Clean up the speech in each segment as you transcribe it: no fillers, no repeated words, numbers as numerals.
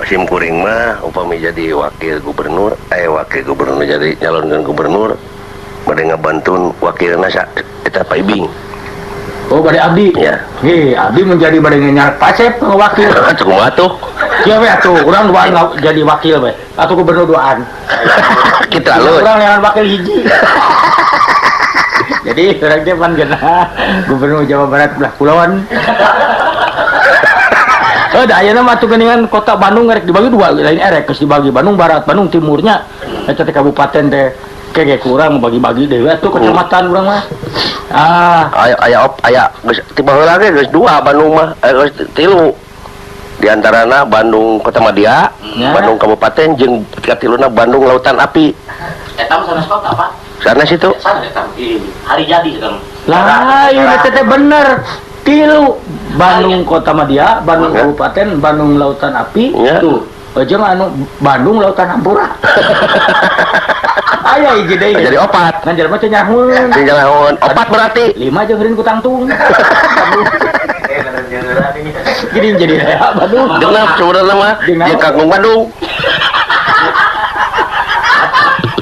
Sim kuring mah upami jadi wakil gubernur jadi nyalon gubernur bade ngabantun wakilna eta Pak Ibing. Oh, bade abdi. Ya. Abdi menjadi bade nyaret pasep wakil. Cukup atuh. Kieu we atuh, urang duaan jadi wakil we. Atuh gubernur duaan. Kita alus. Urang yang wakil hiji. Jadi urang teh pan geuna gubernur Jawa Barat belah kulon. Da ayeuna mah atuh geuningan kota Bandung rek dibagi dua, lain erek geus dibagi Bandung Barat, Bandung Timurnya. Eta teh kabupaten teh kege kurang bagi-bagi deui atuh kecamatan urang mah. Aya geus tiba heula ge geus dua Bandung mah, geus tilu. Di antarana Bandung Kota Madia, ya. Bandung Kabupaten jeung katiluna Bandung Lautan Api. Eta mah sanes kota, Pak. Sanes itu. Sanes eta hari jadi eta. Lah, ieu teh bener. Tilu Bandung Kota Madia, Bandung Kabupaten, Bandung Lautan Api, ya. Tuh, jeung anu Bandung Lautan Hampura. Aya hiji deui. Jadi opat. Ngan jelema teh nyahun. Nyahun. Opat berarti 5 jeung heureun ku tangtung. Jadi ya Bandung. Genep sebenarnya mah jeung Kampung Bandung.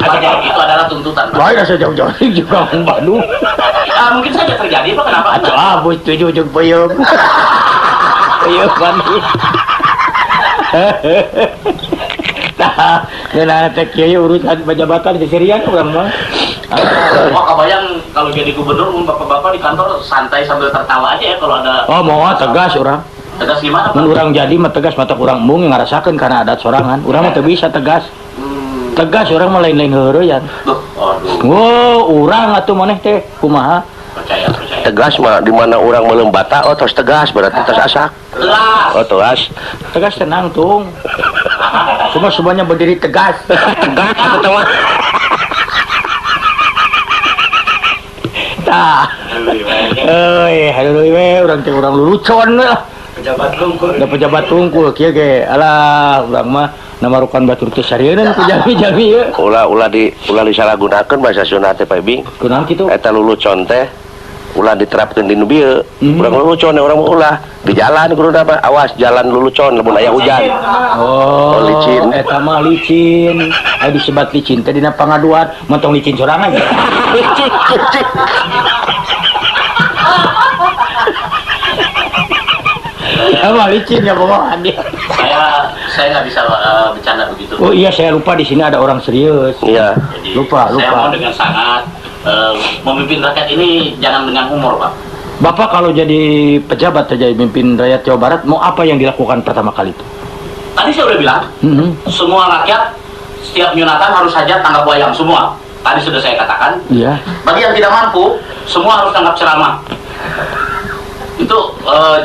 Itu adalah tuntutan, Pak. Wah, asa jauh-jauh juga Kampung Bandung. Mungkin saja terjadi, Pak. Kenapa? Bos tujuh jeung peuyeum. Peuyeum Bandung. Nah, geuna teh kieu urusan pejabatan di Sirian urang mah. Oh, kebayang kalau jadi gubernur bapak-bapak di kantor santai sambil tertawa aja ya kalau ada. Oh, moal tegas urang. Tegas gimana, Pak? Mun urang jadi mah tegas mata urang mung ngarasakeun karena adat sorangan. Urang mah teu bisa tegas. Tegas urang mah lain-lain heureuyan. Duh, aduh. Wow, urang atuh maneh teh kumaha? Percaya. Tegas mah di mana orang meuleum bata tos tegas berarti tos asak. Tegas. Tegas. Tegas tenang, Tung. Semuanya berdiri tegas. Tegas atuh mah. Tah. Hadeui we urang teh urang lulucon lah. Pejabat tungkul. Da pejabat tungkul kieu ge. Alah, urang mah namarukan batur teh sarieun ku jami-jami ye. Ulah disalahgunakeun bahasa Sunda teh Pak Ibing. Kunaon kitu? Eta lulucon teh ulah diterapkeun di nu bieu. Urang lulucon urang ulah di jalan kudu apa? Awas jalan lulucon lamun aya hujan. Oh, licin. Eta mah licin. Aya disebat licin teh dina pangaduan, mentong licin sorangan. Licin. Ya mah licin ya bohongan dia. Saya nggak bisa bercanda begitu. Oh iya, saya lupa di sini ada orang serius. Iya. Jadi, Lupa. Saya mau dengan sangat memimpin rakyat ini jangan dengan humor, Pak. Bapak kalau jadi pejabat jadi pemimpin rakyat Jawa Barat, mau apa yang dilakukan pertama kali itu? Tadi saya udah bilang, semua rakyat setiap nyunatan harus saja tanggap wayang semua. Tadi sudah saya katakan. Iya. Bagi yang tidak mampu, semua harus tanggap ceramah. Itu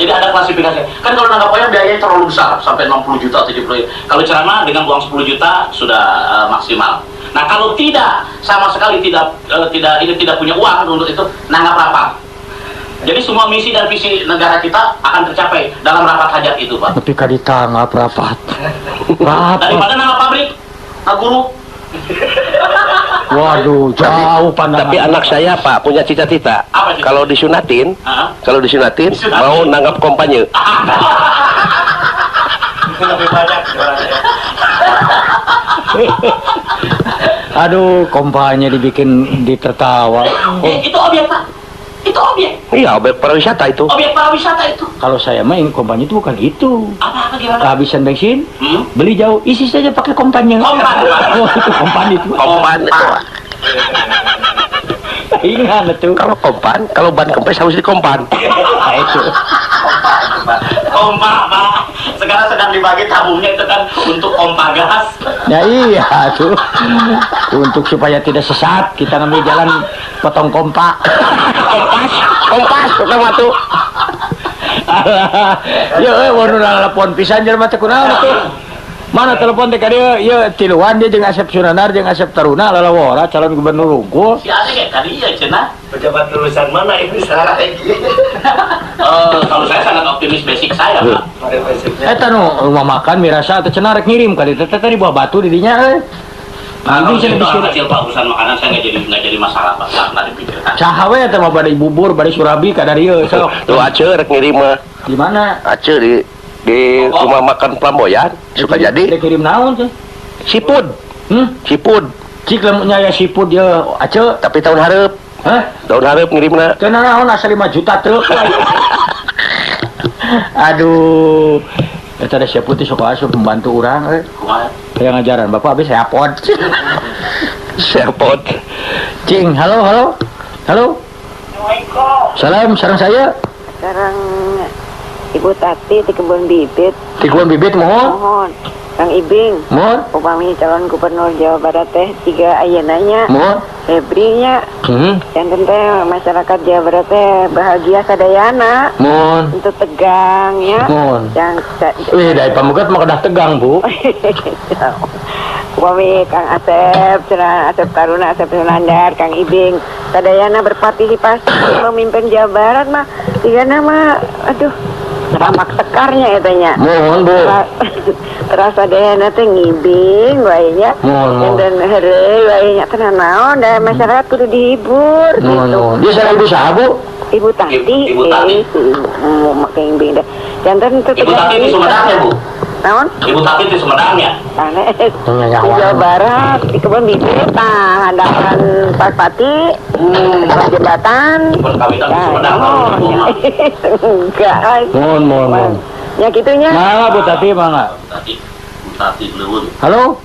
jadi ada klasifikasi. Kan kalau tanggap wayang biayanya terlalu besar, sampai 60 juta, 70 juta. Kalau ceramah dengan uang 10 juta sudah maksimal. Nah, kalau tidak sama sekali tidak punya uang untuk itu, nanggap rapat. Jadi semua misi dan visi negara kita akan tercapai dalam rapat hajat itu, Pak. Tapi kadita nggak rapat. Daripada nanggap pabrik, nanggap guru. Waduh, jauh pandangan. Tapi anak saya Pak punya cita-cita. Apa cita-cita? Kalau disunatin mau nanggap kompanye. Itu lebih banyak. Aduh, kompanya dibikin ditertawa. Itu objek, Pak. Itu objek. Iya, objek pariwisata itu. Objek pariwisata itu. Kalau saya mah kompanya itu bukan itu. Apa gimana? Kehabisan bensin, beli jauh, isi saja pakai kompanya. Kompan. Oh, itu kompan itu. Kompan itu. Ingat itu. Kalau kompan, kalau ban kempes harus dikompan. Nah, itu. Kompa, Pak. Sekarang sedang dibagi tabungnya itu kan untuk pompa gas. Ya iya tuh. Untuk supaya tidak sesat, kita ngambil jalan potong kompak. Kompas, pertama tuh. Ya, mau telepon pisan jelema teh kunaon tuh? Mana telepon teh ka dieu? Ieu tiluan dia jeung Asep Sunanar jeung Asep Taruna lalawara calon gubernur unggul. Si Ade kayak tadi ya cenah. Pejabat lulusan mana ini salah lagi? Kalau saya sangat optimis basic saya, Pak. Eta nu rumah makan mirasa teh cenah rek ngirim ka dieu teh tadi buah batu di dinya euy. Kalau itu hal kecil, Pak, urusan makanan saya nggak jadi masalah, Pak. Nggak dipikirkan. Saha we eta mah bade bubur, bade surabi ka dari ieu sok. Tuh Aceh rek ngirim mah. Di mana? Aceh di di rumah makan Flamboyan suka jadi Dikirim naon sih? sipud Hmm? sipud Cik lamun nya siput dia ace. tapi tahun hareup Hah? ngirimna Cenah naon asa 5 juta truk. Aduh. Eta ada siput teh sok asup membantu urang Kumaha? Yang ngajaran Bapak habis saya pot. sepot Cing, halo. Halo. Assalamualaikum. Salam, sareng saya. Sekarang Ibu Tati di kebun bibit, Di kebun bibit mohon. mohon Kang Ibing, Mohon. upami calon gubernur Jawa Barat teh 3 ayeunanya, Mohon. Febrinya, janten teh masyarakat Jawa Barat teh bahagia sadayana, Mohon. untuk tegang ya. Mohon. Yang Dari pamukat mah kedah tegang, Bu. upami Kang Asep, cenah Asep Taruna, Asep Sunandar, Kang Ibing, sadayana berpartisipasi memimpin Jawa Barat mah, tigana mah, aduh, ramak tekarnya etanya. Mohon, Bu. Terasa deh nanti ngibing wainya Mohon. dan hari wainya tenan naon dan masyarakat kudu dihibur gitu. Mohon. Dia sareng ibu saha, Bu? Ibu Tati, Ibu Tati. makai ngibing dah. Jantan itu Ibu Tati di Sumedang ya, Bu? naon? Ibu Tati di Sumedang ya? Sanes di Nyawa. Jawa Barat di kebun bibit, nah hadapan Pak Pati, jembatan. Kebun kawitan di Sumedang. Enggak. Mohon. Ya gitunya. Mangga, Bu Tati, mangga. Bu Tati Blewun. Halo?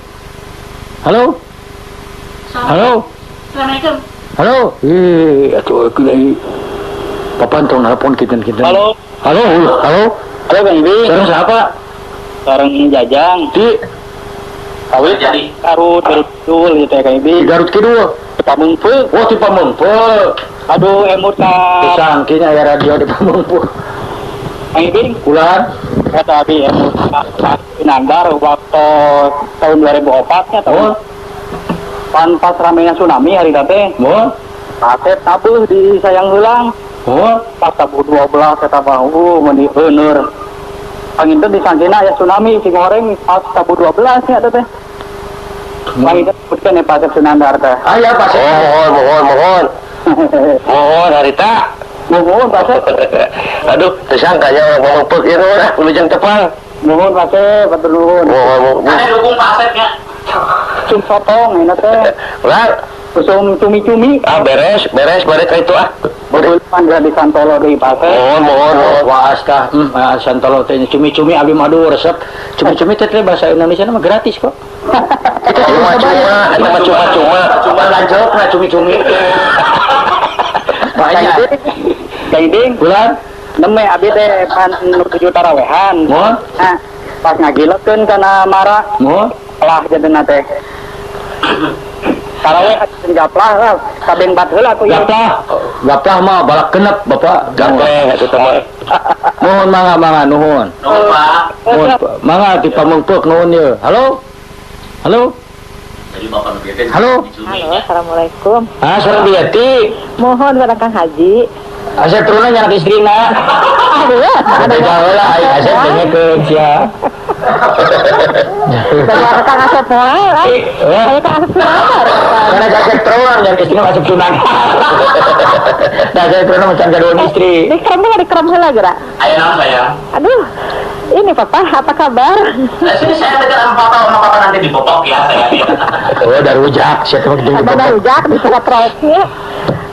Assalamualaikum. Halo? Atuh aku papan tong nelpon kita. Halo, Halo? Kang Ibing. Sareng siapa? Sareng Jajang. Di Kawin jadi. Karut betul gitu ya Kang di Ibing. Garut Kidul. Pamungpeuk. Oh, di Pamengpeuk. Aduh, emut ka Disangkin aya radio di Pamengpeuk. Kang Ibing. Ulan. Eta abi emut ka Nandar waktu tahun 2004 nya tahun. Pas ramenya tsunami hari teh. Mohon. Asep tabuh di Sayang Heulang. Mohon. Pas tabuh 12 eta bahu meni bener. Panginten di Sanjena ya tsunami si goreng pas tabuh 12 nya teh. Panginten putkeun Pak Asep Sunandar teh. Aya Pak. mohon harita Nuhun Pak Asep. aduh tersangkanya orang ngomong pek ya orang lujang tepal Nuhun Pak Asep, betul nuhun. Ada dukung Pak Asep ya? Sum sotong ini teh. lah Usum cumi-cumi. beres balik itu Betul panggil di Santolo deui Pak Asep. mohon Waas tah. Santolo teh cumi-cumi abi madu resep. Cumi-cumi teh bahasa Indonesia mah gratis kok. Kita cuma Cuma lanjut nah cumi-cumi. Banyak. Kang Ibing, Bulan. neme abi teh pan nuju tarawehan. Mohon. Nah, pas ngagilekeun kana mara Mohon. lah jadena teh. Taraweh ajeun gaplah lah, kabeng bat heula aku ya. Gaplah mah balak genep Bapak. gapleh itu teman Mohon mangga nuhun. Nuhun, Pak. Mohon mangga di Pamengpeuk nuhun ye. Halo? Jadi Bapak Nugeten. Halo? Halo, assalamualaikum. Sareng Biati. Mohon pada Kang Haji. Asep turunnya nyarat istrina. Aduh ya, Ada jauh lah, Asep dengekeun sia. Dari Kang Asep moal, saya Kang Asep Sunandar. Karena Asep turun yang istrina Asep Sunan. Nah, saya turun macam gaduhan istri. Dikerem heula geura. Ayo nama saya. Aduh, ini Papa, apa kabar? Nah, sini saya dekat sama Papa nanti di Popok ya saya. Oh, dari rujak, saya tuh gitu. Apa dah rujak di sekat troknya?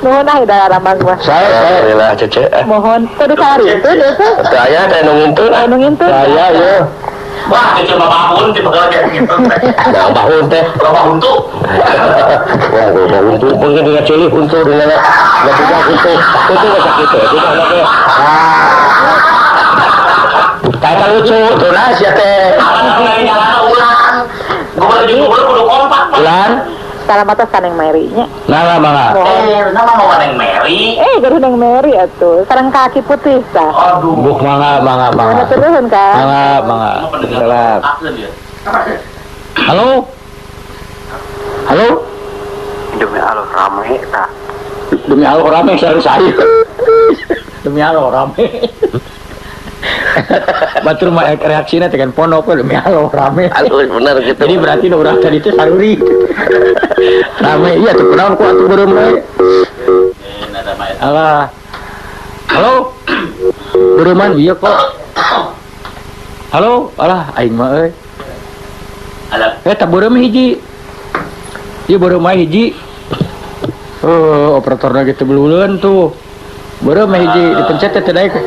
Nuhun ah udah rambang gua. Saya alhamdulillah cece Mohon tadi kali itu deh tuh. itu aya teh nungguin tuh Nungguin tuh. saya ya. Wah, kecil Bapak Hun tipe kalau kayak gitu. yang bahun teh Bapak Untuk. wah bahun tuh mungkin dengan cili untuk dengan lebih untuk sakit tuh itu anaknya Kayak lucu tuh lah sia teh. Anak-anak jalan ulang. Gubernur kudu kompak. Pak. Bulan. Salam atas kaneng Mary-nya. Nah, mangga. Nama mau Neng Mary. Garuh neng Mary atuh. Sareng kaki putih tah. Aduh. Buk mangga. Mana turun kan? Mangga. Mau pendengar Salam. aksen dia. Halo? demi Allah ramai tak Demi Allah rame sareng saya. Demi Allah rame. Batur mah reaksina tekan pondok demi Allah rame. aduh benar gitu Jadi berarti nu urang tadi teh saruri. Rame iya tuh kunaon ku atuh beureum we. Nada main. Alah. Halo. Beureuman iya kok. Halo, alah aing mah euy. Ada. Tak beureum hiji. Ieu beureum mah hiji. Operatorna gitu beluleun tuh. Beureum mah hiji dipencet teh daek.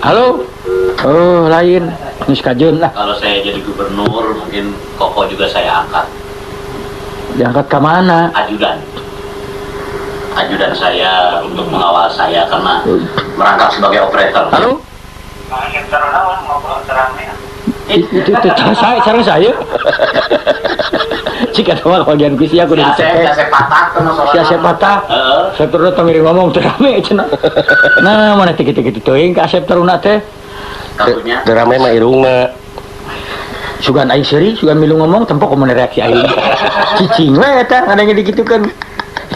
Halo. Oh, lain. Geus kajeun lah. Kalau saya jadi gubernur, mungkin Koko juga saya angkat. Diangkat ke mana? Ajudan saya untuk mengawal saya karena merangkap sebagai operator. Halo? Itu sareng saya. Cik eta mah bagian bisi aku udah dicek. Saya patah kan soalnya. Sia patah. Saya turun teh mirip ngomong teu rame cenah. Nah, mana tiket-tiket teuing ka Asep Taruna teh. Takutnya. Teu rame mah irungna. Sugan aing seuri, sugan milu ngomong tempo kumaha reaksi aing. Cicing we eta ngadenge digitukeun.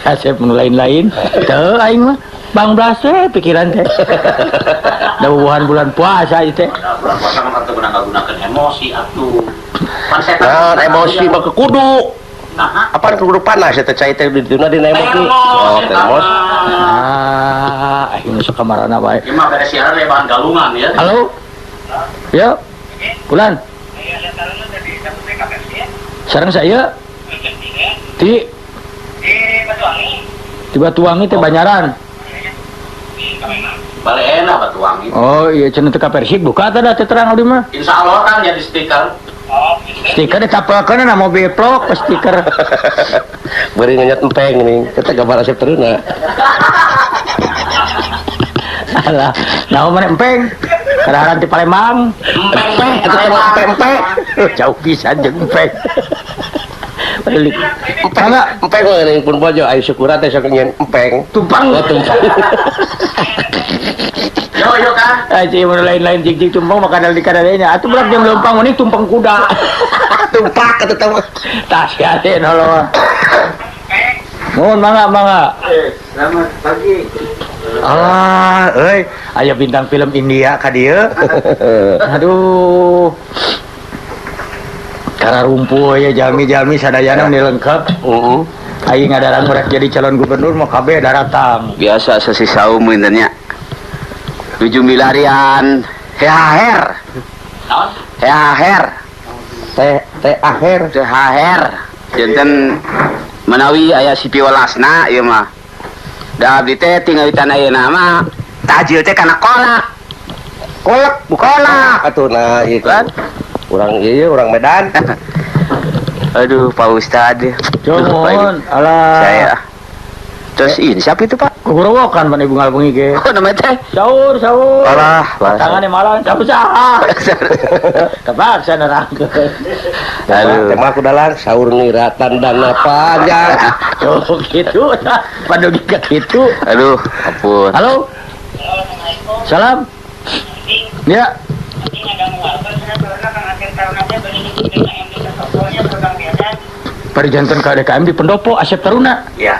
Asep nu lain-lain. Teu aing mah Bang Blas we pikiran teh. Dawuhan bulan puasa ieu teh. Bulan puasa mah teu gunakan emosi atuh. Pan Nah, emosi mah kudu. Nah, Apaan kudu panas eta cai teh di dina emosi. Oh, termos. Aing masuk kamarana bae. ini mah beres siaran ya bahan galungan ya. Halo? Ya. Bulan. Sareng saya. Di Batuwangi teh Banyaran. Balik enak Batuwangi. Oh iya cenah teh ka Persik buka teh teh terang di mah. Insya Allah kan jadi stiker. Stiker ditapelkeun na mobil vlog stiker. Beri ngenyet empeng nih. Kita gambar Asep Taruna. Alah, naon mana empeng? Kadaharan ti Palembang. Empeng, Eta teh empeng. Jauh pisan jeung empeng. Balik. Empeng empeng mah ning pun bojo aya syukuran teh sok nyen empeng. Tumpang. Oh, tumpang. Yo kan. Aji mun lain-lain jig-jig tumpang makanan di kadadenya. Atuh berak jam leumpang meuning tumpang kuda. Tumpak eta teh mah. Tas ya teh nolong. Mohon mangga. Selamat pagi. Euy, aya bintang film India ka dieu. Aduh. Karena rumpuh ya jalmi-jalmi sadayana ni lengkap. Aing ngadaran murek jadi calon gubernur mau kabeh daratang. Biasa sesi saum internya 7 milarian THR Naon? THR THR janten menawi aya si piwalasna ieu mah da abdi teh tinggal di tanah ayeuna mah tajil teh kana kolak kolak Atuh nah ieu kan. Urang ieu urang Medan. aduh Pak Ustad Mohon, alah. saya terus ini siapa itu Pak? Kugurowokan pan ibu ngalbengi ge. Oh namanya teh Saur. alah Tangane malan saha. Kepaksa nerangkeun. aduh Tema aku dalang saur niratan dana panjang. Oh gitu. Padugi ka kitu. aduh ampun Halo. Salam. Ya. Pada jantan ke DKM di Pendopo Asep Taruna. Iya.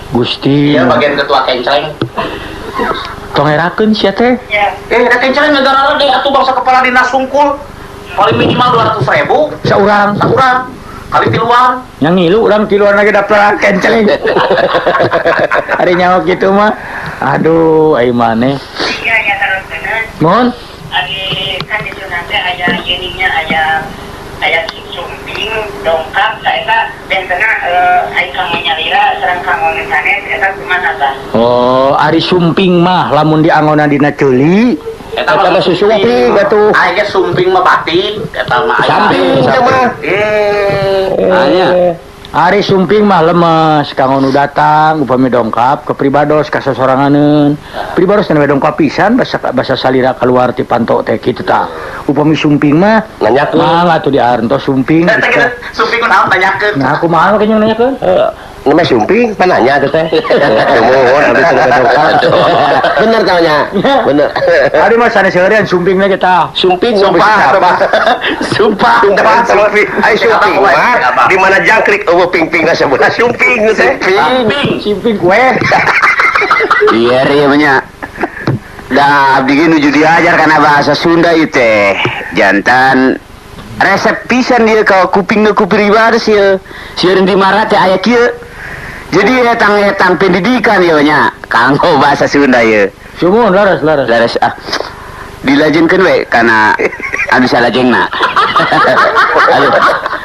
Gusti. Dia bagian ketua kenceng. Tongerakeun sia teh. Da kenceng negara deh atuh bangsa kepala dinas sungkul. Paling minimal 200.000 Saurang. kali tiluan. Yang ngilu urang ti luar lagi daftar kenceleng. Hari nyawa gitu mah. Aduh, ai maneh. Mohon. Kan di sana aya ininya aya sumping dongkap saeta bentena ai kang nyalira sareng kang nganet eta kumaha tah. Oh, ari sumping mah lamun diangona dina ceuli. Eta Eta mah susumping atuh. Aya sumping mah batik, eta mah Samping teh mah. Aya. Ari sumping mah lemes, kanggo nu datang upami dongkap ke pribados ka sosoranganeun. Pribados teh dongkap pisan basa salira keluar ti panto teh kitu tah. Upami sumping mah Nanyakeun. mah atuh diarentos sumping. sumping naon tanyakeun. Nah, aku mah kayaknya nanyakeun. Namanya sumping, pananya tuh teh. Mohon abis itu bener tanya, bener. Ari mah sanes seureun sumpingna kita. Sumping, sumpah, sumpah, sumping. Ay sumping mah, di mana jangkrik eueuh ping-ping ka sebelah sumping teh. Sumping kue. iya nya da abdi ge nuju diajar kana bahasa Sunda ieu teh jantan resep pisan dia ka kupingna ku pribadi ieu sieun di mara teh aya kieu jadi etang pendidikan ieu nya kanggo bahasa Sunda ieu Sumun laras. laras dilajenkeun we kana anu salajengna. Aduh,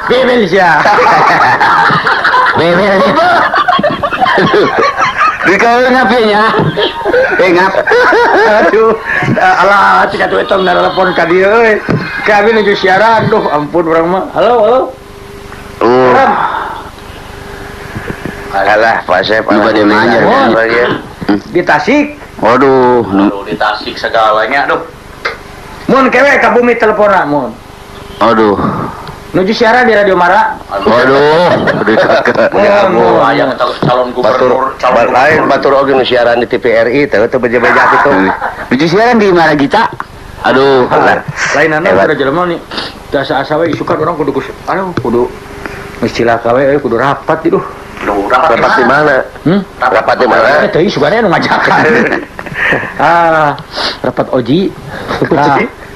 Bebel sia. bebel. Dikau ngapinya? Ngap. Aduh, alah cika tuh etong telepon ka dieu euy. Kami nuju siaran, duh ampun urang mah. Halo. Alah, Pak Sep. Lu pada manjar, Mon. Di Tasik. Waduh, Aduh, di Tasik segalanya, aduh. Mun kewe ka bumi telepona mun. aduh, Nuju siaran di Radio Mara. waduh, Mun. Aya calon gubernur, calon Lain batur oge nu siaran di TVRI teu beja-beja kitu. Lucu siaran di mana kita? Aduh, Lainana udah jelema nih. Asa-asa we isukan orang kudu kudu istilah kawe kudu rapat itu. Rapat di mana? Rapat di mana? Teu isukana anu ngajakan. Rapat oji.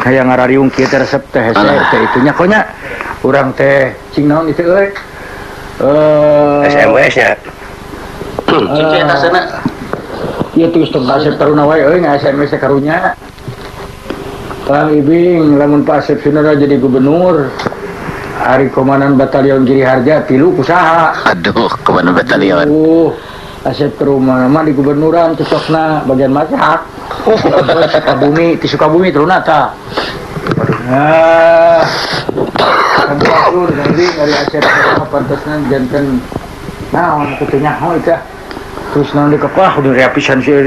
Kayak ngarariung kieu teh resep teh hese teh itunya konya. Urang teh cing naon itu euy. SMS-nya. Cici eta sana. Ieu tuh tong Asep Taruna wae euy nga-SMS karunya. Kang Ibing lamun Pak Asep Sunara jadi gubernur. Hari Komandan Batalion Giri Harja tilu kusaha. aduh, kemana batalion? Asep ke rumah mah di gubernuran cocokna bagian masak. Sukabumi, di Sukabumi teruna ta. Kabur dari Asep pantasna janten naon kutunya hoi teh. Terus naon dikepah udah reapisan sih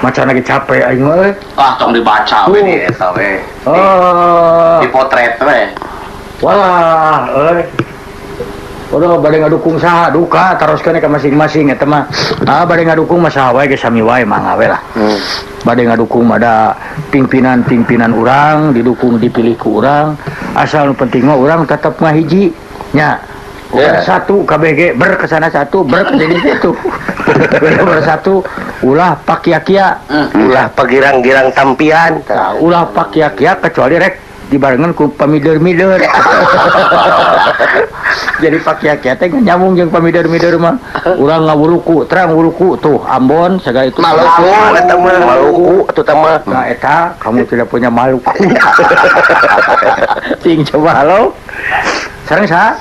macan lagi capek aing mah. Ah, tong dibaca we di eta we. Dipotret we. Walah, udah bade ngadukung saha duka teruskan ke masing-masing eta mah. Bade ngadukung mah saha wae ge sami wae mangga we lah. Bade ngadukung ada pimpinan-pimpinan urang didukung dipilih ku urang. Asal nu penting mah urang tetep mah hiji nya. Satu KBG berkesana satu berkesini situ. Bersatu ulah pakia-kia. Ulah pagirang-girang tampian. Ulah pakia-kia kecuali rek dibarengan ku pamider-mider. Jadi pakia-kia teh nyambung jeung pamider-mider mah. Urang ngawuruku, terang wuruku tuh Ambon segala itu. Maluku eta mah, Maluku atuh teh mah. Nah eta kamu tidak punya Maluku. Ting coba halo. Sareng saha?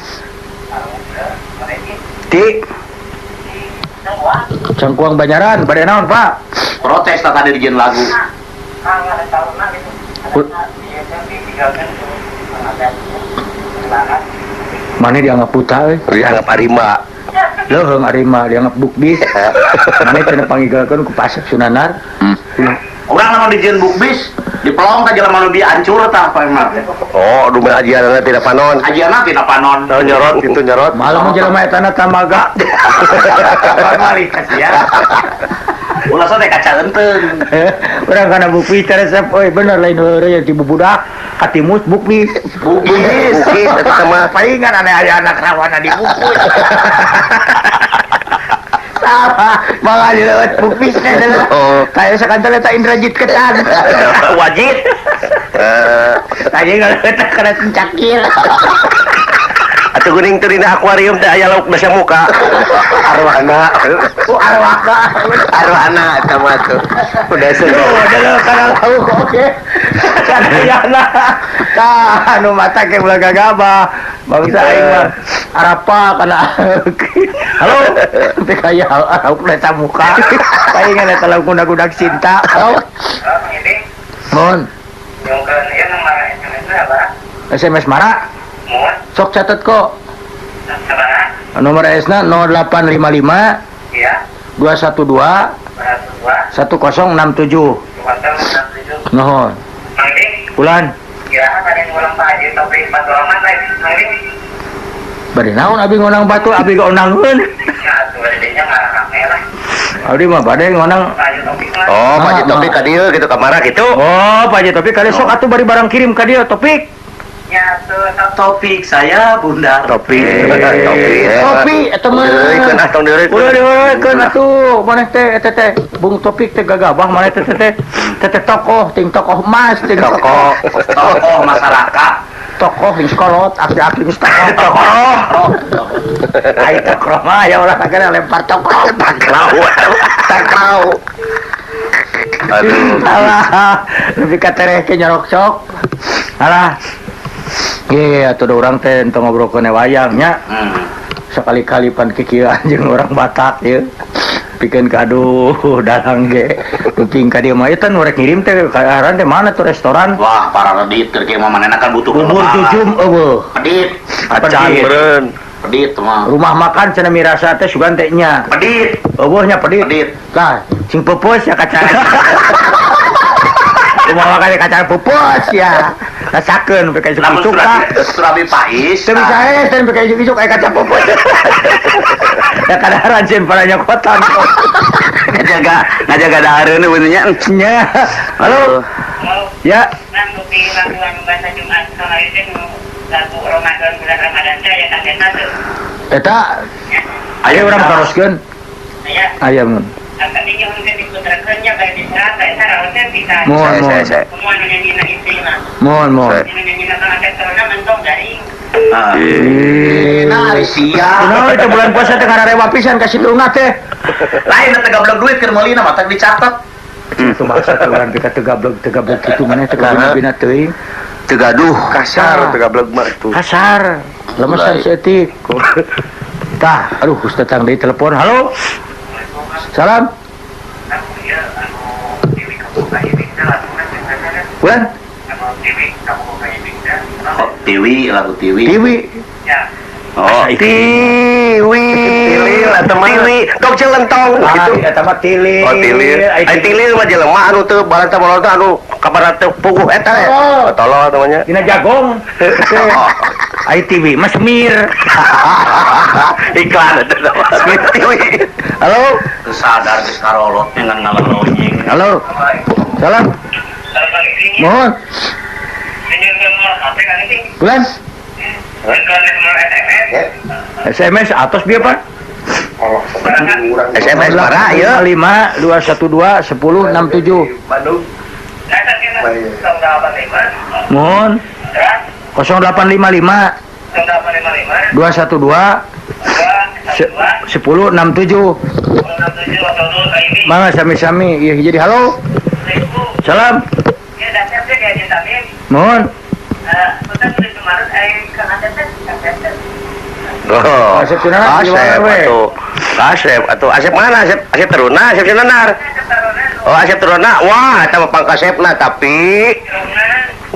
Ti Cangkuang Banyaran, bade naon, Pak? Protes tadi dijieun lagu. Mana dianggap buta euy? Dianggap harimau. Leuheung arima dianggap bukbis. Mana cenah panggilkeun ku Pak Asep Sunanar. Urang lamun dijieun bukbis, dipelong ka jelema nu dihancur tah apa emang. Oh, dume ajianna tidak panon. Ajianna tina panon. Tahu nyorot itu nyorot. Malam jelema eta na tamaga. Mali kasihan. Ulah teh kaca enteun. Urang kana bukbis teh resep euy bener lain heureuy yang tibubudak katimus bukbis. Bukbis eta mah Palingan ane aya anak rawana di bukbis. Malah dilewat bukbis teh adalah. Kayak sakantel eta Indrajit Ketan. wajib. Tadi ngaleuet kana cakil. Atuh geuning teu dina akuarium teh aya lauk nasi muka. Arwana. Arwana eta mah tuh. Udah seru. Udah kana lauk oke. Kadayana. Tah anu mata ke ulah gagabah. Bangsa aing mah arapa kana. Halo. Teh kaya lauk nasi muka. Palingan eta lauk kuda-kuda cinta. Halo. Mohon. SMS Mara. Sok catat kok. Nomor S-na 0855 212 1067. Nuhun. Bulan. Bade naon abi ngonang batu abi ngonangkeun. Abdi mah bade ngonang. Oh, Pak Haji Topik ka dieu gitu kamara gitu. Oh, Pak Haji Topik kali sok atuh bari barang kirim ka dieu Topik. Topik saya Bunda. Topik. Topi eta mah. Euy, keun atong dieu. Udah dieurekeun atuh maneh teh eta teh Bung Topik teh gagabah maneh teh tokoh ting tokoh emas ting Tokoh masyarakat. tokoh ting sekolot aki-aki geus tokoh. Ai tokoh mah ya ulah kagak lempar tokoh takrau. Aduh. Alah, lebih katereh ke nyorok sok. Alah. Iya, atuh da urang teh ento ngobrolkeun wayangnya. Sekali-kali pan kikieuan jeung orang Batak ya. Pikeun kado dalang ge. Kuping ka dieu mah eta nu rek ngirim teh ka teh mana tuh restoran? Wah, para redit keur kieu mah manehna kan butuh Bubur jujum eueuh. Pedit, Acan meureun. pedit mah. Rumah makan cenah mirasa teh sugan teh nya. Pedit, Eueuhnya pedit. pedit. Tah, cing pupus ya kaca. Rumah makan kaca pupus ya. Rasakeun pe kayak Lamun suka. Surabi Pais. Teu bisa teh pe kayak juk kayak kaca pupus. Ya kadang ranceun para nyokotan. Ngajaga dahareun benernya. Nya. Halo. Ya. bahasa Jumat kemarin itu lagu Ramadan bulan Ramadan saya kagetna tuh. Eta aya urang karoskeun. Ya, Aya mun. agak tinggi mungkin diputarkeun nya bae diserat bae sarawatnya bisa. Mohon. Semua nyanyi istri mah. Mohon. Nyanyi tengah karena mentong garing. Nah, siap. Kunaon itu bulan puasa teh ngararewa pisan ka situna teh. Lain teh gablok duit keur meulina mah tak dicatet. Itu maksud urang teh tegablog kitu maneh teh kabina teuing. Tegaduh. Kasar teu gablog mah tuh. Kasar. Lemesan seetik. Tah, aduh Ustaz tang deui telepon. Halo. Salam. Bulan? Oh, Tiwi, lagu Tiwi. Tiwi. Oh, Tiwi. Tiwi, tok celentong gitu. Eta mah tilir. Oh, tilir. Ai tilir mah jelema anu teu balanta balanta anu kabar teu puguh eta ya. Tolol namanya. Dina jagong. Ai TV Mas Mir. Iklan eta nama. Tiwi. Halo. Sadar geus karolot dengan ngalalonyeng. Halo. Salam. Mohon. Bulan. SMS atas bieu Pak? SMS para ya. 5 212 1067. Bandung. Mohon. 0855 212 1067. Mangga sami-sami ieu jadi halo. Salam. Mohon. Oh, Asep Sunanar di mana, we? Asep mana? Asep Teruna, Asep Sunanar. Oh, Asep Teruna. Wah, eta mah pangkasepna tapi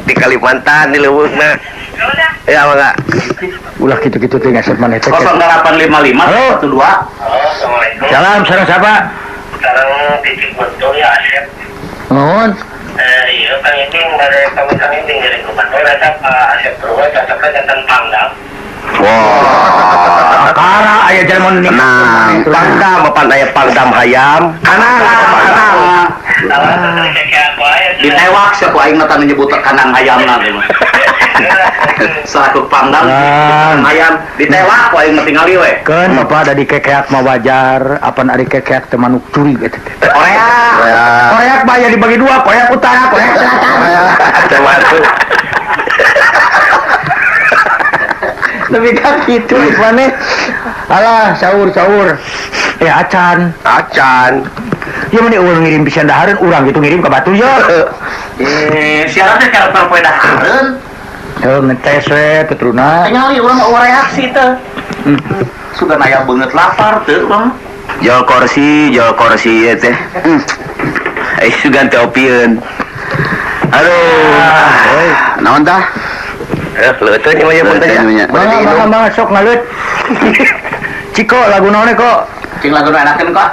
di Kalimantan di Leuweukna. Ya, mangga. Ulah gitu-gitu teh ngasep maneh teh. 0855 Halo. 12. Assalamualaikum. Salam, sareng siapa? Sekarang titik betul ya Asep. Mohon. Iya, Kang Ibing dari kami Kang Ibing dari Kupantor ada Pak Asep Purwo cocoknya jantan Pangdam. Wah, kara aya jelema nu Nah, Pangdam, bapak aya Pangdam hayam. Kanang. Tahu dari kayak apa ya? Ditewak siapa aing mah tanu nyebut kanang hayamna teh mah. Selaku Pangdam ayam ditewak ku aing mah tingali we. Keun bapak ada di kekeak mah wajar, apan ari kekeak teh manuk curi eta teh. Korea. Koreak mah ya dibagi dua, koreak utara, koreak selatan. Termasuk. Lebih kan gitu mana? Alah, sahur. Acan. Ya mana urang ngirim pisan dahareun, urang gitu ngirim ke batu ya. Siapa teh karakter poe dahareun? Ngetes we petruna. Tingali urang mah reaksi teh. Sudah aya beungeut lapar teh urang. Jol kursi ya teh. Sugan teh opieun. Aduh. Naon tah? Leuteun nya mah ya mun teh. Mangga sok ngalut. Ciko lagu naon kok? Cing lagu enakeun kok.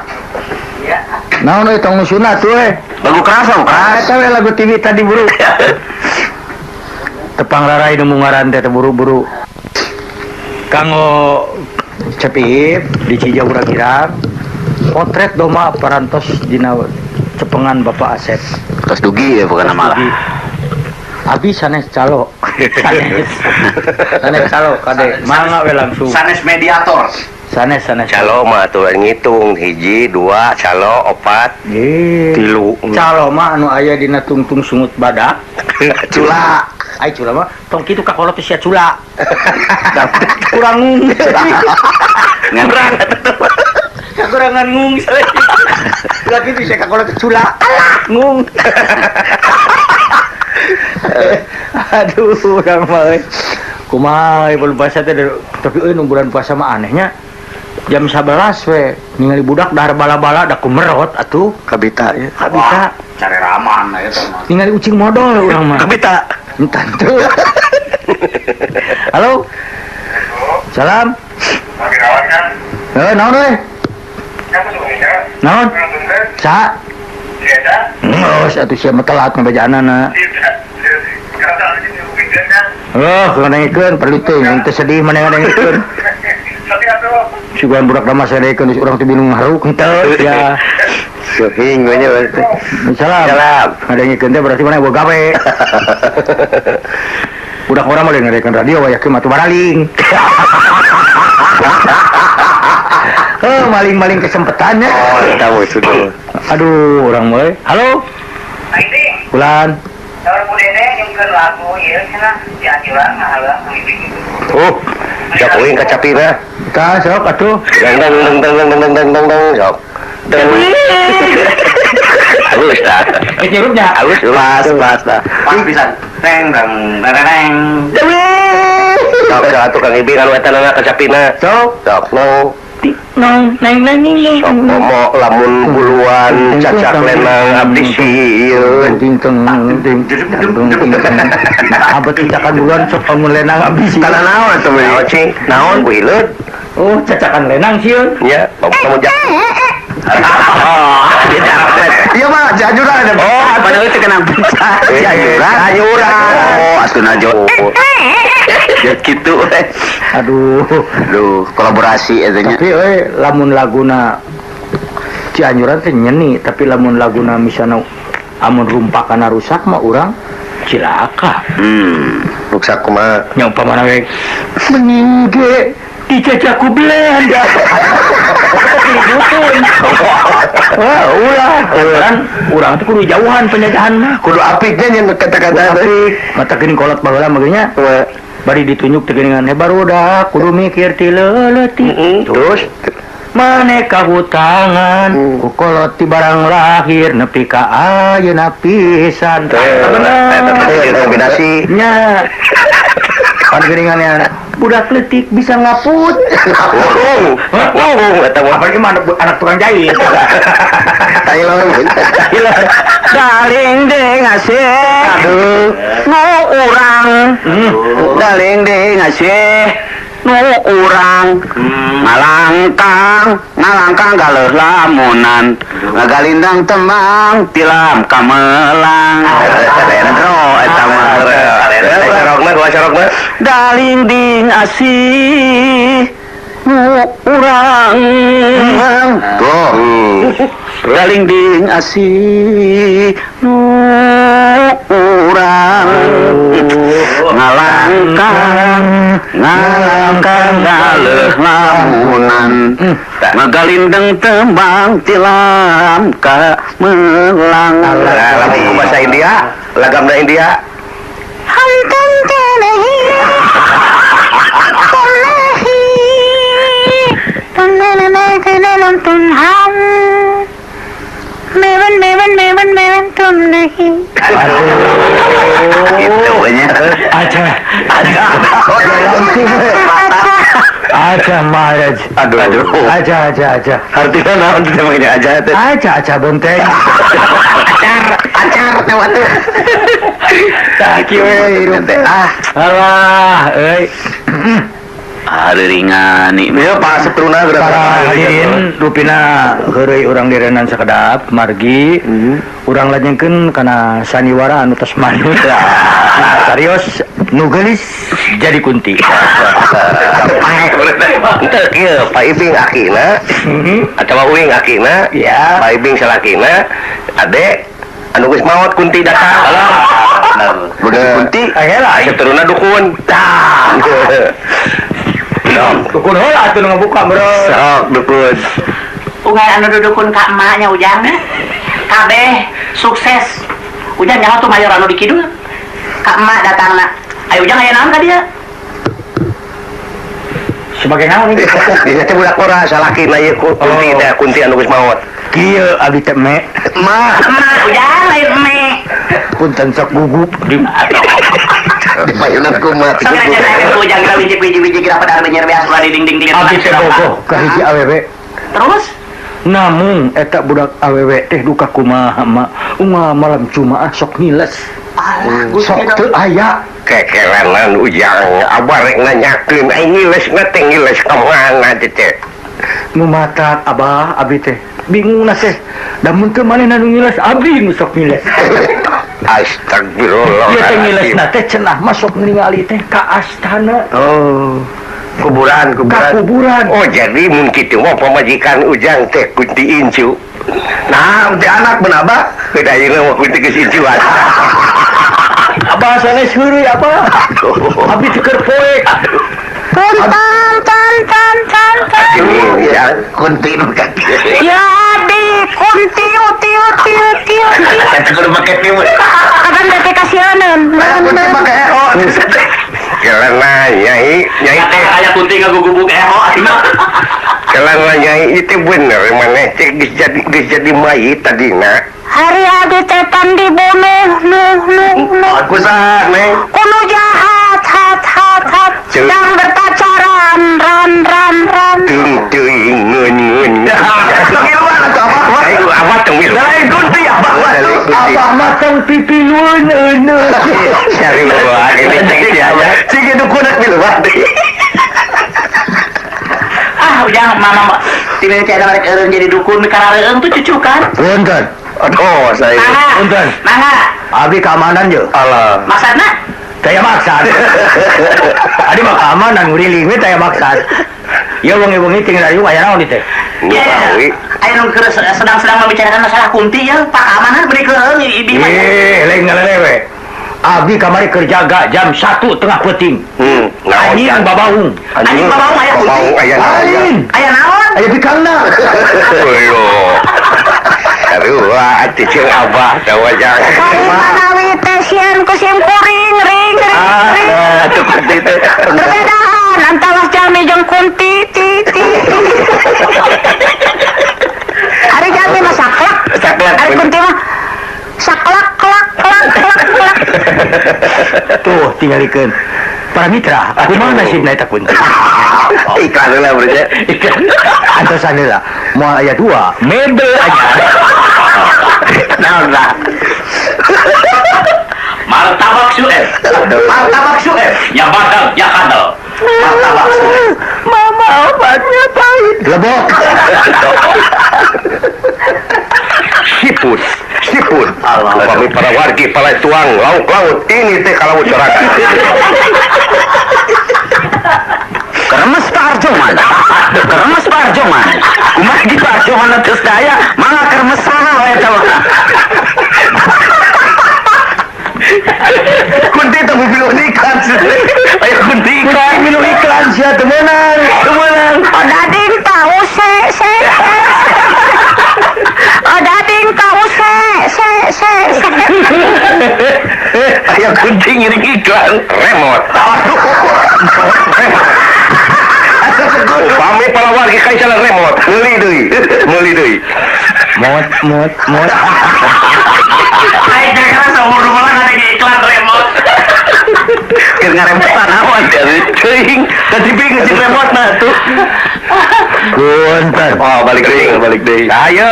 Naon euy tong sunat tuh we. Lagu keras dong, keras. Eta we lagu TV tadi buru. Tepang rarai nu ngaran teh buru-buru. Kanggo Cepip di Cijaura Girang. Potret doma parantos dina cepengan Bapak Asep. Tos dugi ya bukan nama lah. Abi sanes calo. Sanes calo kade. Mangga we langsung. Sanes mediator. Sanes. Calo mah atuh ngitung 1, 2, calo 4, Ye. 3. Calo mah anu aya dina tungtung sungut badak. Cula. Ai cula mah tong kitu kakolot teh sia cula. Kurang ngung. Ngarang. Kakurangan ngung. Lagi itu saya kalau cula. Ngung. Aduh, urang mah. Kumaha bulan puasa teh tapi bulan puasa mah anehnya jam 11 we ningali budak dahar bala-bala da kumerot atuh Kabita ya. kabita Cari raman eta mah. ningali ucing modal urang mah Kabita. entar tuh. Halo. Salam. Naon we? Naon? Sa? Ngeus atuh sia mah telat ngabajaanana. Oh, ngadengikeun perlu teh yang teu sedih mana ngadengikeun. Sugan budak da masa sadekeun urang teh bingung haruk henteu ya. Suhing we nya. Salam. Salam. Ngadengikeun teh berarti mana boga gawe. Budak urang mah ngadengikeun radio we yakin mah tu baraling. Oh, maling-maling kesempetannya. Oh, tahu sudah. Aduh, orang mah. Halo. Bulan. Oh, jak uing ka capina. Ka sok atuh. Sok. Halus dah. Nyurupnya. Halus pas dah. Pas pisan. Teng dang dang. Sok atuh Kang Ibing anu eta nana ka capina. Sok no. Nong. Sok momo lamun buluan cacak lenang abdi sieun. Abet cacakan bulan sok pamun lenang abis. Kana naon atuh we? Naon cing? Naon ku hileud? Oh, cacakan lenang sieun. Ya, kamu jak. Iya mah jajuran ada. Oh, padahal itu kena bencana. Jajuran. Oh, asuna jo. Ya gitu. Aduh, kolaborasi eta nya. tapi lamun laguna Cianjuran teh nyeni, tapi lamun laguna misalnya amun rumpakana rusak mah urang cilaka. Rusak kumaha? Nya umpamana we meningge dicacaku Belanda. Dibutun. Wah, urang teh kudu jauhan penjajahan mah. Kudu apiknya nya kata-kata teh. Mata geuning kolot baheula mah ge nya. Bari ditunjuk teh geuningan barudak kudu mikir ti leuleutik. Terus Maneka hutangan ku kolot ti barang lahir nepi ka ayeuna pisan. kombinasi. Nya. Pan geuningannya budak leutik bisa ngaput. Eta mah Apalagi mah anak tukang jahit. Thailand. Daling ding asih. Aduh. Nu urang. Daling ding asih nu urang ngalangkang galeuh lamunan ngagalindang temang tilam kamelang Rendro eta mah. Sorokna. daling ding asih nu urang daling ding asih nu urang ngalangkang galeuh lamunan ngagalindeng tembang tilam kamelang. Lagu bahasa India, lagamna India. Hantam tanahi tunham mewan tunnahi. Itu banyak. Aja maraj. Aduh. Aja. Artinya naon teh mah aja teh. Aja benteng. Acar teh waktu. Tak kieu hirup teh. Alah, euy. Ringan nih. Ya Pak Setruna Para hadirin rupina heureuy urang direnan sakedap margi. Urang lajengkeun kana saniwara anu tos manut. Serius nu geulis jadi kunti. Itu kieu Pak Ibing akina atawa uing akina Ya. Pak Ibing salakina ade anu geus maot kunti datang. Bener kunti Ayelah, seterusna dukun. Tah. dukun heula atuh nu ngabuka, Bro. Sok dukun. Unggal anu dudukun ka emaknya Ujang. Kabeh sukses. Ujang nyaho tuh mayor anu di kidul. Ka emak datangna. Ayo Ujang aya naon ka dieu? Si sebagai naon ini? Dia teh budak ora salaki na ieu kunti teh kunti anu geus maot. Kieu abdi teh me. Ma, Ujang lain me. Punten sok gugup di payunan kumat. Sampai aja ujang kira wiji kira pada menyer beas di ding abdi teh bogoh ka hiji awewe. Terus Namun eta budak awewe teh duka kumaha mak. Malam Jumaah sok niles. Sok teu aya. Kekelenan ujang abah rek nanyakeun ai ngiles teh ngiles ka mana teh. Nu matak abah abdi teh bingung na teh. Da mun teu manehna nu ngiles abdi nu sok niles. Astagfirullah. Ieu teh ngilesna teh cenah masuk ningali teh ka astana. Oh. Kuburan. Ka kuburan. Oh, jadi mun kitu mah pamajikan ujang teh kunti incu. Nah, teh anak benaba kedayeuna mah kunti geus incuan. Abah sanes heureuy abah. Abdi teu keur poek. Ini ujang kunti nu kaki. ya di kunti tiu. Kan kudu make timun. Kadang teh kasihaneun. Kunti make ero. Kelana nyai teh Aya kunti ngagugubuk ero atina. kelana nyai itu bener maneh teh geus jadi mayit tadina. Hari abdi teh pan dibunuh Aku sah neng. kuno jahat hat sedang berpacaran ran Teuing ngeun. Apa tengil? Lain kunti apa? Abah mah tong pipilueun euneuh. Cari luar ini teh sia. Cing itu kunak di luar. ujang mama tidak ada mereka eureun jadi dukun karareueung tuh cucu kan Punten. Oh, saya. Punten. mangga Abi keamanan je. Allah. maksudna Taya maksad. Adi mah keamanan nguriling we taya maksad. Ya wengi-wengi tinggal dari aya naon teh? Ngawi. ayo nu keur sedang membicarakan masalah kunti ya pak keamanan beri keung ibi mah Lain ngalelewe. Abi kamari kerja gak jam 1:30 peting. Anjing babaung. anjing babaung aya kunti Aya naon? aya naon Aya bikangna. Aduh. Aduh, ati jeung abah tawajang. Manawi teh sieun ku sim kuring ring Atuh kunti teh. perbedaan antara jami jeung kunti ti hari jami mah saklak hari kunti mah saklak klak Tuh tinggalikeun. Para mitra, kumaha nasibna eta kunti? Iklan lah berarti. Antosan heula. Moal aya 2, mebel aja. Naon lah. Martabak suep. Ya bakal, ya kadal. Martabak suep. Mama obatnya pahit. Lebok. Siput. Allah, kami para wargi pala tuang laut ini teh kalau masyarakat. Keremes Pak Arjoman. Kumaha di Pak Arjoman teu daya, mangga keremes saha we eta mah. Kunti teh milu iklan. Ayo kunti iklan. Minum iklan sia teu meunang. Odading tahu se Odading tahu se Ayo kunti ngiring iklan remote. Kami para wargi kaisa remote. Meuli deui. Mot. Ayo jangan seumur rumah ada iklan remote. Keur ngaremotan awan teuing. Tadi bingung si remote mah tuh. Punten. Oh, balik deui. Ayo.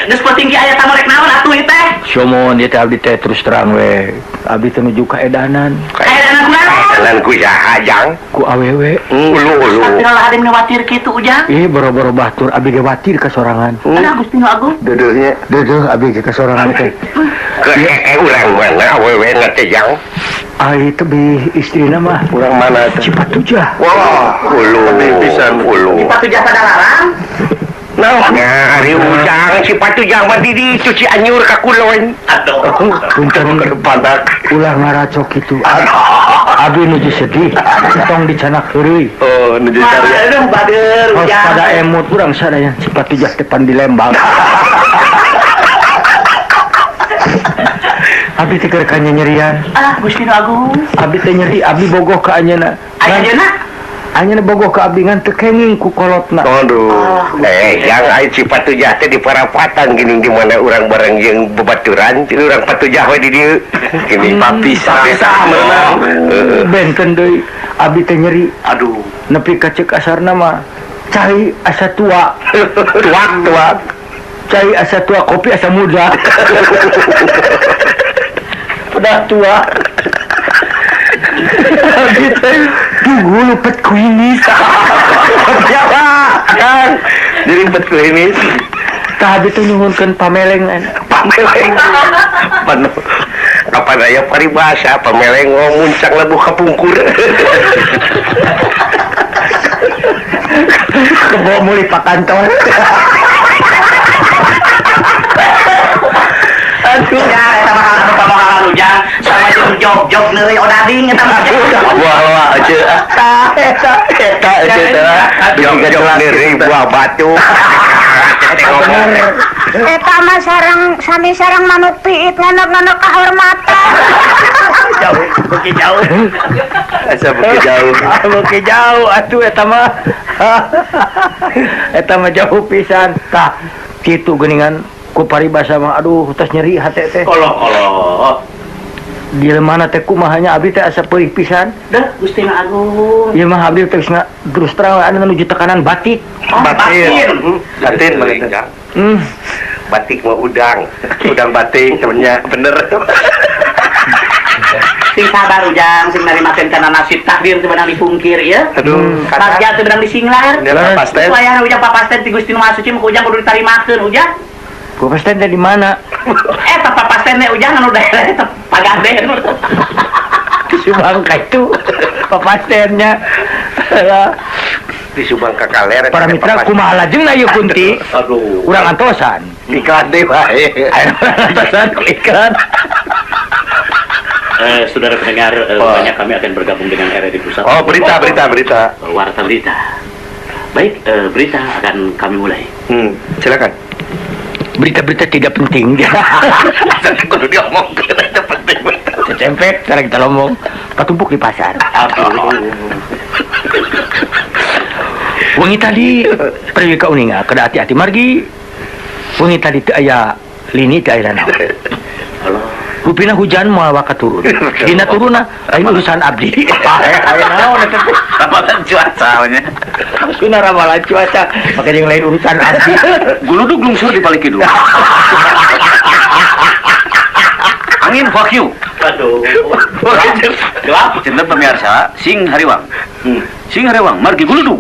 geus tinggi aya tamarek naon atuh ieu teh Somon ieu teh abdi teh terus terang we. Abdi teh nuju ka edanan aya dana kunaon Jalan ku hajang. ku awewe. Ulu. Astagfirullahaladzim ngawatir kitu ujang Boro-boro batur abdi ge watir ka sorangan. Aduh Gusti Nu Agung Duduknya Deuh abdi ge ka sorangan teh. ke urang mana awewe na teh jang. Ai teh bi istrina mah Urang mana teh? Cipatujah. Wah, ulu pisan ulu. Patu jasa dalarang Nah, hari ujang si patu jang mah di cuci anyur ka kulon. Punten Ke depanak. ulah ngaracok kitu. Abdi nuju sedih. Tong dicanak heureuy. Oh, nuju karya. aduh bader Pas ujang pada emot urang sadaya Cipatujah depan di Lembang. Abdi teh keur nyerian. Gusti Nu Agung Abdi teh nyeri, abdi bogoh ka anjeunna. aya jeuna Hanya bogoh ke abdi ngan teu kenging ku kolotna. Aduh, yang aing si Patujah teh di Parapatan gini di mana orang bareng yang bebaturan, jadi orang Patujah we di dieu. Gini papisa meunang. Benten deui abdi teh nyeri. Aduh, Nepi ka ceuk asarna mah cai asa tua. tuak. Cai asa tua, kopi asa muda. Udah tua. Abdi teh tunggu lupet kuinis. Siapa? Kan, jadi bet klinis. Tah abdi teh nyuhunkeun pamelengan. Pameleng. Panu. Kapan aya paribasa pameleng muncak labu kapungkur. Kebawa muli pak kantor. Aduh, ya, sama anu ujang, sama jog neuri odading eta mah. Wah, eta. Jog ngeri buah batu. Eta mah sami sareng manuk piit nganok-nganok kahormatan. Beuki jauh. Asa beuki jauh. Beuki jauh atuh eta mah. Eta mah jauh pisan. Tah, kitu geuningan ku paribasa mah aduh tos nyeri hate teh. Kolo. Di mana teh kumahanya abdi teh asa peulih pisan. Dah, Gusti Agung. Ieu mah abdi teh terus terang anu nuju tekanan batik. Batin melingkar. Batik mau udang batik temennya bener. Sing sabar ujang, sing narimakeun kana nasib takdir teu beunang dipungkir ya. Aduh, Bagja teu beunang disinglar. Nela pasten. Supaya ujang papasten ti Gusti Nu Maha Suci mah ujang kudu ditarimakeun ujang. Ku pasten teh di mana? Eta papasten teh ujang anu daerah eta Pagaden. Di Subangka itu papastennya. Di Subang Kakaler. Para mitra kumaha lajengna ieu Kunti? Aduh. Urang antosan. Iklan deh bae. Antosan ku iklan. Saudara pendengar, banyak kami akan bergabung dengan RRI Pusat. Oh, berita. Warta berita. Baik, berita akan kami mulai. Silakan. Berita-berita tidak penting. Kudu diomong, itu penting. Cempek, cara kita ngomong, katumpuk di pasar. Wengi tadi, pergi ke Uninga, kada hati-hati margi. Wengi tadi teu aya lini teu aya naon. Rupina hujan moal waka turun. Dina turunna lain urusan abdi. Aya naon eta teh? Ramalan cuaca nya. Maksudna ramalan cuaca, maka yang lain urusan abdi. Guludug lungsur di balik kidul. Angin vakyu. Aduh. Gelap. Cinta pemirsa, sing hariwang. Sing hariwang, margi guludug.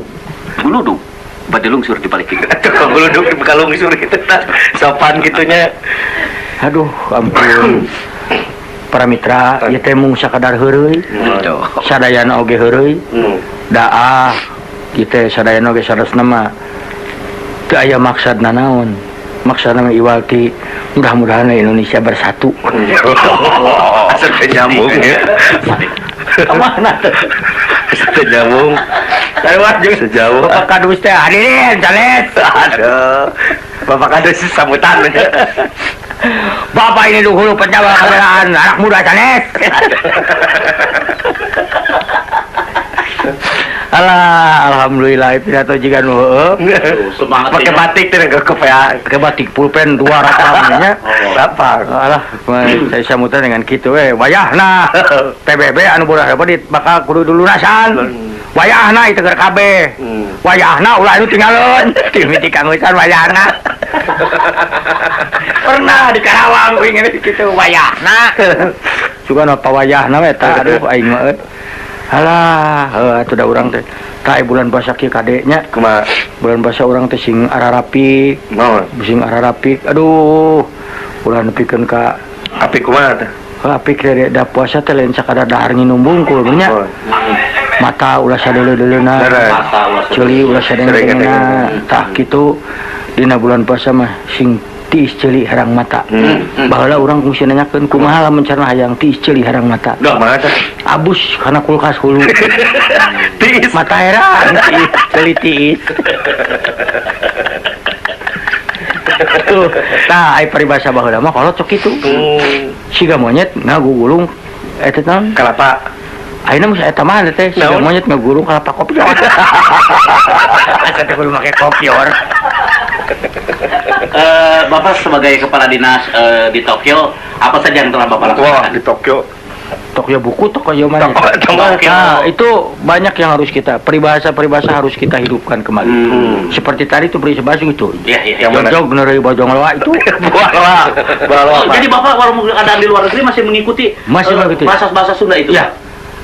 Bade lungsur di balik kidul. Guludug di bekalung lungsur gitu. Sopan gitunya. Aduh, ampun. Para mitra, ieu teh mung sakadar heureuy. Sadayana oge heureuy. Daah kitu sadayana oge saresna mah teu aya maksudna naon. Maksudna mah iwal ti mudah-mudahan Indonesia bersatu. Asal nyambung ya. Kemana tuh? Asal nyambung. Lewat jeung sejauh. Bapak Kadus teh hadirin, Jalet. Aduh. Bapak Kadus sambutan. Bapak ini dulu penjaga kameraan anak muda Jalet. Alah, alhamdulillah pidato jiga nu heueuh. Semangat. Pakai batik teh ke kopea. Pakai batik pulpen 2 rakamnya. Berapa? Alah, saya sambutan dengan kitu we. Wayahna PBB anu bodas dapat bakal kudu dulu nasan. Wayahna itu keur kabeh. Wayahna ulah anu tinggalun. Timiti kangusan wayahna. Pernah di Karawang ingin kitu wayahna. Juga apa wayahna we eta aduh aing mah. Alah, atuh da urang teh. Tah bulan puasa kieu kadenya. Kumaha? Bulan puasa urang teh sing ararapi. Naon? Sing ararapi. Aduh. Ulah nepikeun ka Api kumaha teh? api kira da puasa teh lain sakadar dahar nginum bungkul nya. Mata ulah sadeuleu-deuleuna. Ceuli ulah sadengena. Tah kitu dina bulan puasa mah sing tiis ceuli harang mata. Baheula urang kungsi nanyakeun kumaha lamun cenah hayang tiis ceuli harang mata. Dah mana teh? Abus kana kulkas hulu. Tiis. Mata heran tiis, ceuli tiis. Tuh, tah ai paribasa baheula mah kolot sok kitu. Siga monyet ngagugulung eta naon? Kalapa. Ayeuna mah eta mah teh siga monyet ngeguru ka Pak Kopior. Asa teh kudu make kopior. Bapak sebagai kepala dinas di Tokyo, apa saja yang telah Bapak lakukan? Di Tokyo. Tokyo buku, Tokyo mana? Tokyo. Nah, itu banyak yang harus kita peribahasa harus kita hidupkan kembali. Seperti tadi itu peribahasa itu. Iya. Jog neureuy bojong loa itu. Jadi Bapak walaupun keadaan di luar negeri masih mengikuti bahasa Sunda itu? Ya.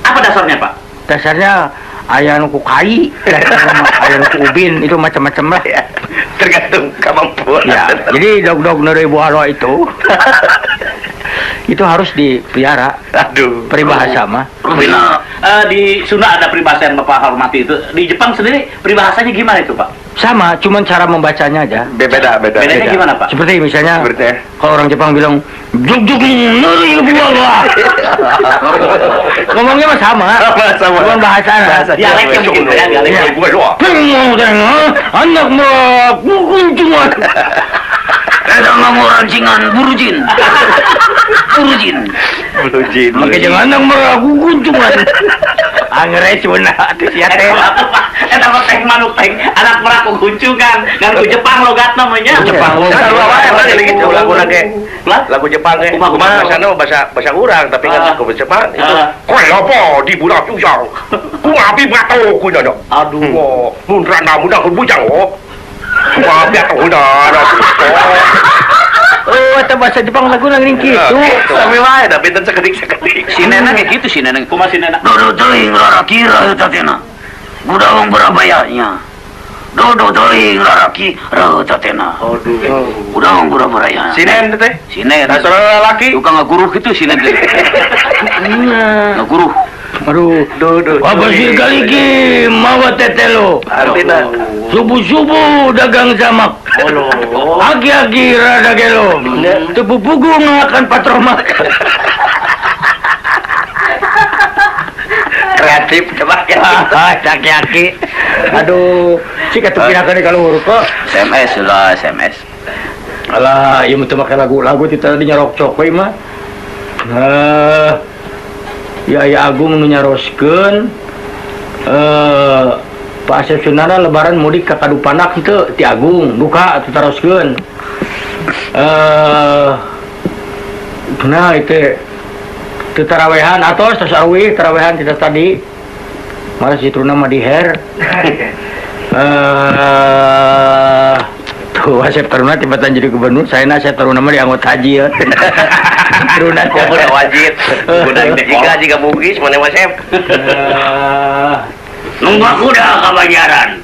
Apa dasarnya, Pak? Dasarnya aya nu ku kai, aya nu ku ubin, itu macam-macam lah. Tergantung kemampuan. Ya, jadi dog neureuy bualo itu itu harus dipelihara. Aduh. Peribahasa mah. Di Sunda ada peribahasa yang Bapak hormati itu. Di Jepang sendiri peribahasanya gimana itu, Pak? Sama, cuman cara membacanya aja. Beda. Bedanya gimana, Pak? Seperti misalnya Seperti kalau orang Jepang bilang jug neureuy bualo. Ngomongnya mah sama. Cuman bahasana. Dialeknya begitu ya, dialeknya. Anak mah kunjungan. Ada ngomong rancingan burujin. Maka jangan anak mah kunjungan. Anggeres beuna atuh sia teh. Eta mah teh manuk teh anak meraku kunjungan. Nganggo Jepang logat namanya. Jepang lagu Jepang ge. Kumaha bahasana bahasa urang tapi kan lagu Jepang itu. Koe apa di budak tuyang. Kuapi bato ku nyono. Aduh, mun rana mudah bujang oh. Kuapi atuh udah. Oh, eta bahasa Jepang lagu nang kitu. Sami wae da pinten sakedik. Si Nena kayak gitu si Nena. Kumaha si Nena? Dodo teuing rara kira eta teh na. Budawang berabayanya. Dodo teuing rara kira eta teh na. Budawang berabayanya. Sinen teh. Sinen. Saudara laki. Tukang ngaguruh itu sinen teh. Ngaguruh. Aduh, apa sih galigi mawa tetelo? Artina Subuh-subuh dagang jamak. Agi-agi rada gelo. Tepupugu ngakan patromak. kreatif coba ya. Aki-aki. Aduh, si katupinakan di kalau huruf kok. SMS lah, SMS. Alah, ieu mah teu make lagu-lagu ti tadi nyarok cokwe mah. Ya Agung nu nyaroskeun Pak Asep Sunana lebaran mudik ka Kadupanak teu ti Agung duka atuh taroskeun. Nah itu teu tarawehan atos tos awih tarawehan kita tadi. Malah si Truna mah diher. Tuh Asep Taruna tibatan jadi gubernur, saya Asep Taruna mah dianggot haji ya. Truna teh udah wajib. Udah jika bugis mana Asep. Nunggu kuda kabajaran.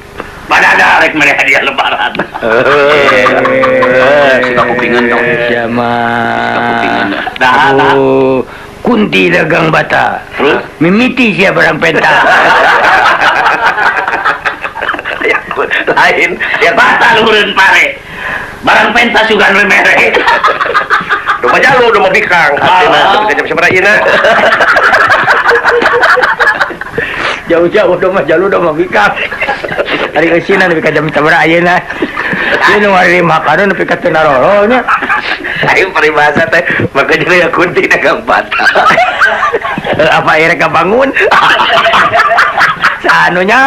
Pada ada rek mere hadiah lebaran. Suka kupingan dong. Sama. Kupingan. Dah. Kunti dagang bata. Mimiti siya barang penta. Lain Ya bata luhurun pare. Barang penta sugan mere. Domba jalu, domba bikang. Tapi kejam sabaraha ieu na. Jauh-jauh domba jalu domba bikang. Ari kesina nepi ka jam sabaraha ayeuna. Ieu nu ngari makanan nepi ka teu naroro nya. Ayo peribahasa teh maka jadi kunti dagang bata. Apa akhirnya kebangun? Sanunya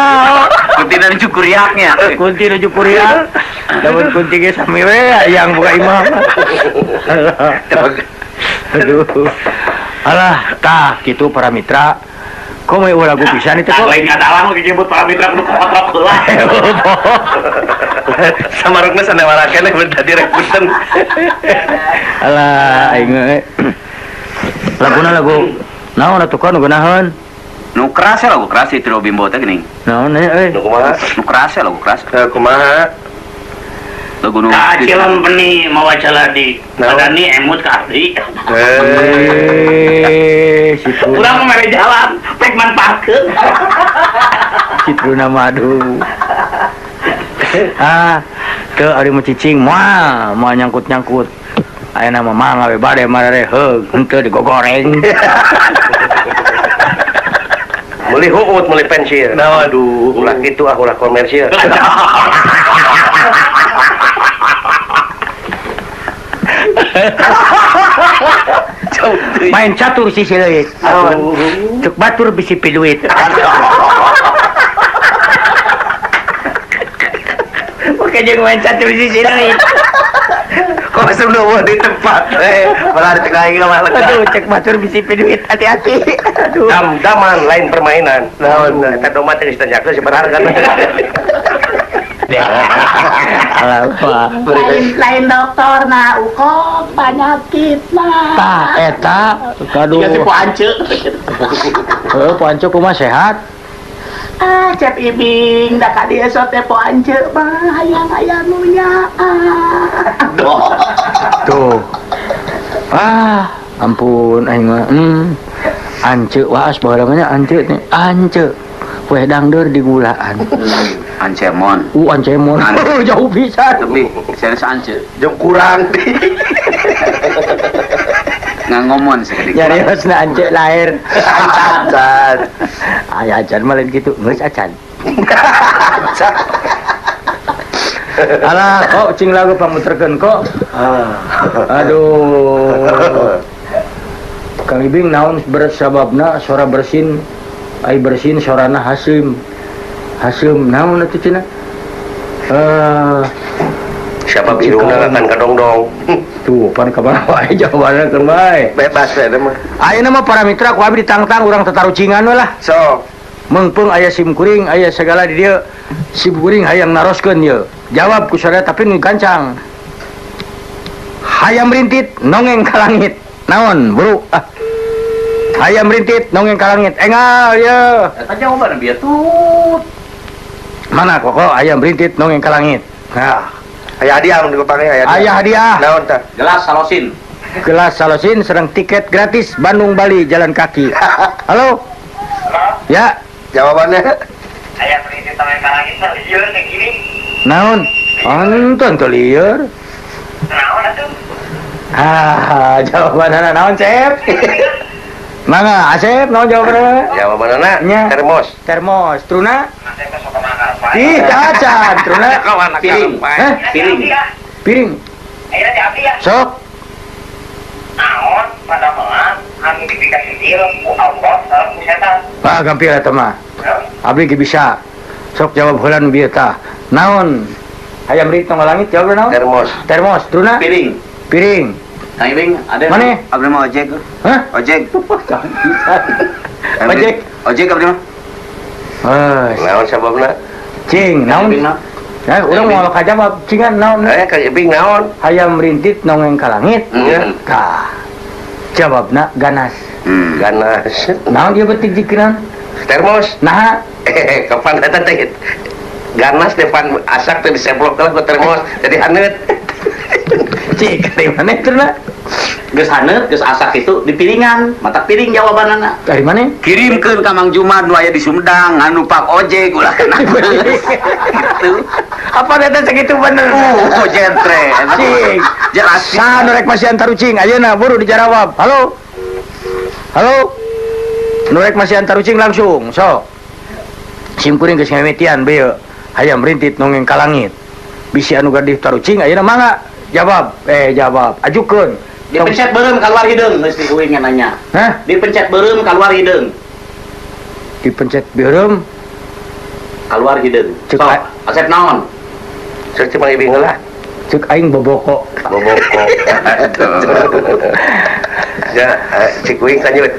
Kunti dan cukuriaknya. kunti nuju kuriak. Daun kunti ge sami we yang buka imam. Aduh. Alah, tah kitu para mitra. Kok mau lagu pisan itu kok? Lain adalah lagi jemput para mitra kudu kontrak heula. Samarukna sanewarakeun mun tadi rek punten. Alah, aing laguna lagu naon atuh kan geunaheun? Nu keras ya lagu keras itu Bimbo teh geuning. Naon euy? Nu kumaha? Nu keras ya lagu keras. Kumaha? Lagu nu Kacilan peni mawa caladi. Adani emut ka abdi. Situ. Urang mere jalan, pek manfaatkeun. Citruna madu. Ke ari mah cicing moal nyangkut-nyangkut. Ayeuna mah mangga we bade marere heug henteu digogoreng. Meuli huut, meuli pensil. Nah, aduh. Ulah kitu ulah komersil. Main catur si sileut. Cek batur bisi piduit. Oke jeung main catur si sileut. Kok semua di tempat. Malah di tengah ini malah lega. Aduh, cek batur bisi piduit. Hati-hati. Aduh. Dam-daman lain permainan. Naon eta domah teh geus tanyakeun si berharga. Lain dokter na uko penyakit mah. Tah eta kaduh. Tiga tipe ance. Heuh, Panco kumaha sehat? Cep ibing dah ka dieu teh po ance mah hayang-hayang nunya. Tuh. Ampun aing mah. Ance waas bae namanya ance nih. Ance. Kue dangdeur digulaan. Ancemon. Ancemon. Jauh pisan. Tapi serius ance. Jeung kurang. Ngomong sekali. Nyariosna ance lahir. Acan. Aya acan mah lain kitu, geus acan. Alah, kok cing lagu pamuterkeun kok. Aduh. Kang Ibing naon bersababna suara bersin ai bersin sorana Hasim. Hasim naon atuh cenah? Siapa irungna kan kadongdong. Tuh, pan kabar wae jawabanna keur bae. Bebas we mah. Ayeuna mah para mitra ku abdi ditangtang urang tatarucingan we lah. So, Mengpeung aya sim kuring, aya segala di dieu. Sim kuring hayang naroskeun ye. Jawab ku sadaya tapi nu gancang. Hayam rintit nongeng ka langit. Naon, Bro? Hayam rintit nongeng ka langit. Engal ye. Eta jawaban bieu tut. Mana kok ayam rintit nongeng ka langit. Nah, aya hadiah mun dipanggil aya. aya hadiah. Naon tah? Gelas salosin. Kelas Salosin serang tiket gratis Bandung Bali jalan kaki. Halo? Ya, Jawabannya Ayam rintit tangan kalangit mah lieur teh gini. naon? Anton teu lieur. Naon atuh? Jawabanana naon, Cep? Mangga, Asep, naon jawabanana? jawabanana Nya. termos. Termos, truna? Ate mah sok makan apa? Ih, cacan, truna? Piring. Hah? Piring. Piring. Ayeuna teh abdi ya. Sok. Naon pada mah anu dikasih deal ku Allah sareng ku setan. Gampil eta mah. Abdi ge bisa. Sok jawab heula nu bieu tah. Naon? Hayam rintit nongeng langit jawab naon? Termos. Termos, truna? Piring. Piring. Kang Ibing ada. Mana? Abdi mah ojek. Hah? Ojek. Ojek. Ojek abdi mah. Naon sababna? Cing, naon? Ibing na. Urang mau ka jawab cingan naon? Kang Ibing naon? Hayam rintit nongeng ka langit. Iya. Tah. Jawabna ganas. Ganas. Naon dia betik jikiran? Termos. Nah, Kapan eta teh? Ganas depan asak teh diseblok lah ku termos jadi haneut. cik, dari mana itu na? Geus haneut, geus asak itu di piringan. Mata piring jawabanana. Dari mana? Kirimkeun ka Mang Jumat nu aya di Sumedang anu pak ojek ulah kenapa. Gitu. Apa data segitu bener? Jentre. Cing. Jelas. Nah, norek masih antar ucing. Ayeuna buru dijawab. Halo. Halo. Norek masih antar ucing langsung. So. Simkuring geus ngametian beu. Hayam rintit nongeng ka langit. Bisi anu gadih tarucing ayeuna mangga. Jawab. Jawab. Ajukeun. Dipencet beureum keluar hideung geus diuing nanya. Hah? Dipencet beureum keluar hideung. Dipencet beureum. Keluar hideung. Cek Sok, Asep naon? Sok Mang Ibing heula. Cek aing boboko. Boboko. Ya, cikuing kanyut.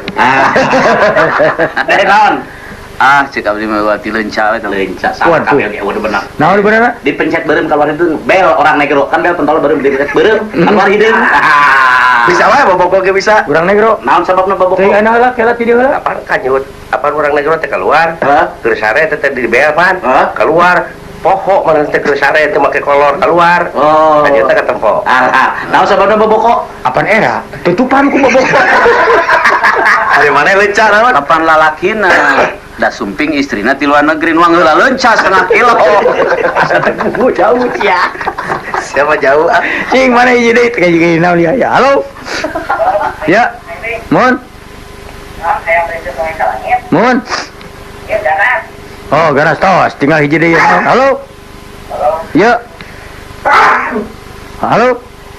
Dari naon? Cek abdi mah wati leunca we teh. Leunca Waduh. sakit ya udah benar. Naon benerna? Dipencet beureum keluar hideung. Bel orang negro kan bel pentol beureum dipencet beureum keluar hideung. Bisa wae boboko ge bisa. Urang negro. Naon sababna baboko? Teuing anak heula kela ti dieu heula. Apaan kanyut? Apaan orang negro teh keluar? Hah? Keur sare teh di bel pan. Hah? Keluar. Poho mana teh keur sare teh make kolor keluar. Oh. Kanyut teh ketempo. Naon sababna baboko? Apaan era? Tutupan ku boboko. Ari mana leunca naon? Kapan lalakina da sumping istrina ti luar negeri nuang heula leunca 1/2 kilo. Ku jauh sia. Siapa jauh ah? Cing mana hiji deui teh gini naon ya? Halo. Ya. Mun. Ayam rintit nongeng ka langit. Mun. Ya ganas. Oh, ganas tos. Tinggal hiji deui. Halo. Halo. Ya. Halo.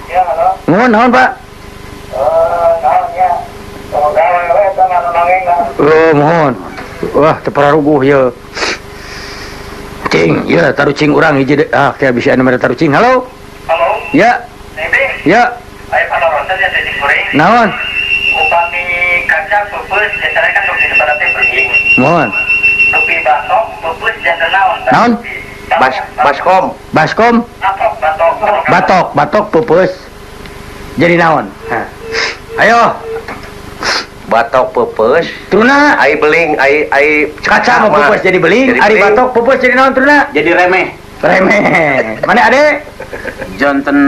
Ya halo. Mun naon, Pak? Naon ya? Oh, mohon. Wah, tepararuguh ya. Cing, ya taruh cing urang hiji deh. Ah, kayak bisa anu mere taruh cing. Halo? Halo, Ya, Nebe, ya. ayo panorosan ya tadi goreng. Naon? Upami kaca pupus, biasanya kan dokter pada teh pergi. Mohon. Dupi batok, pupus jangan naon. Naon? Baskom. Baskom, Batok, batok. batok pupus. Jadi naon? Hah. Ayo, Batok pupus. Truna. Ai beling, ai Kaca mau pupus jadi beling, ari beling. batok pupus jadi naon Truna? Jadi remeh. Remeh. Mana ade? Janten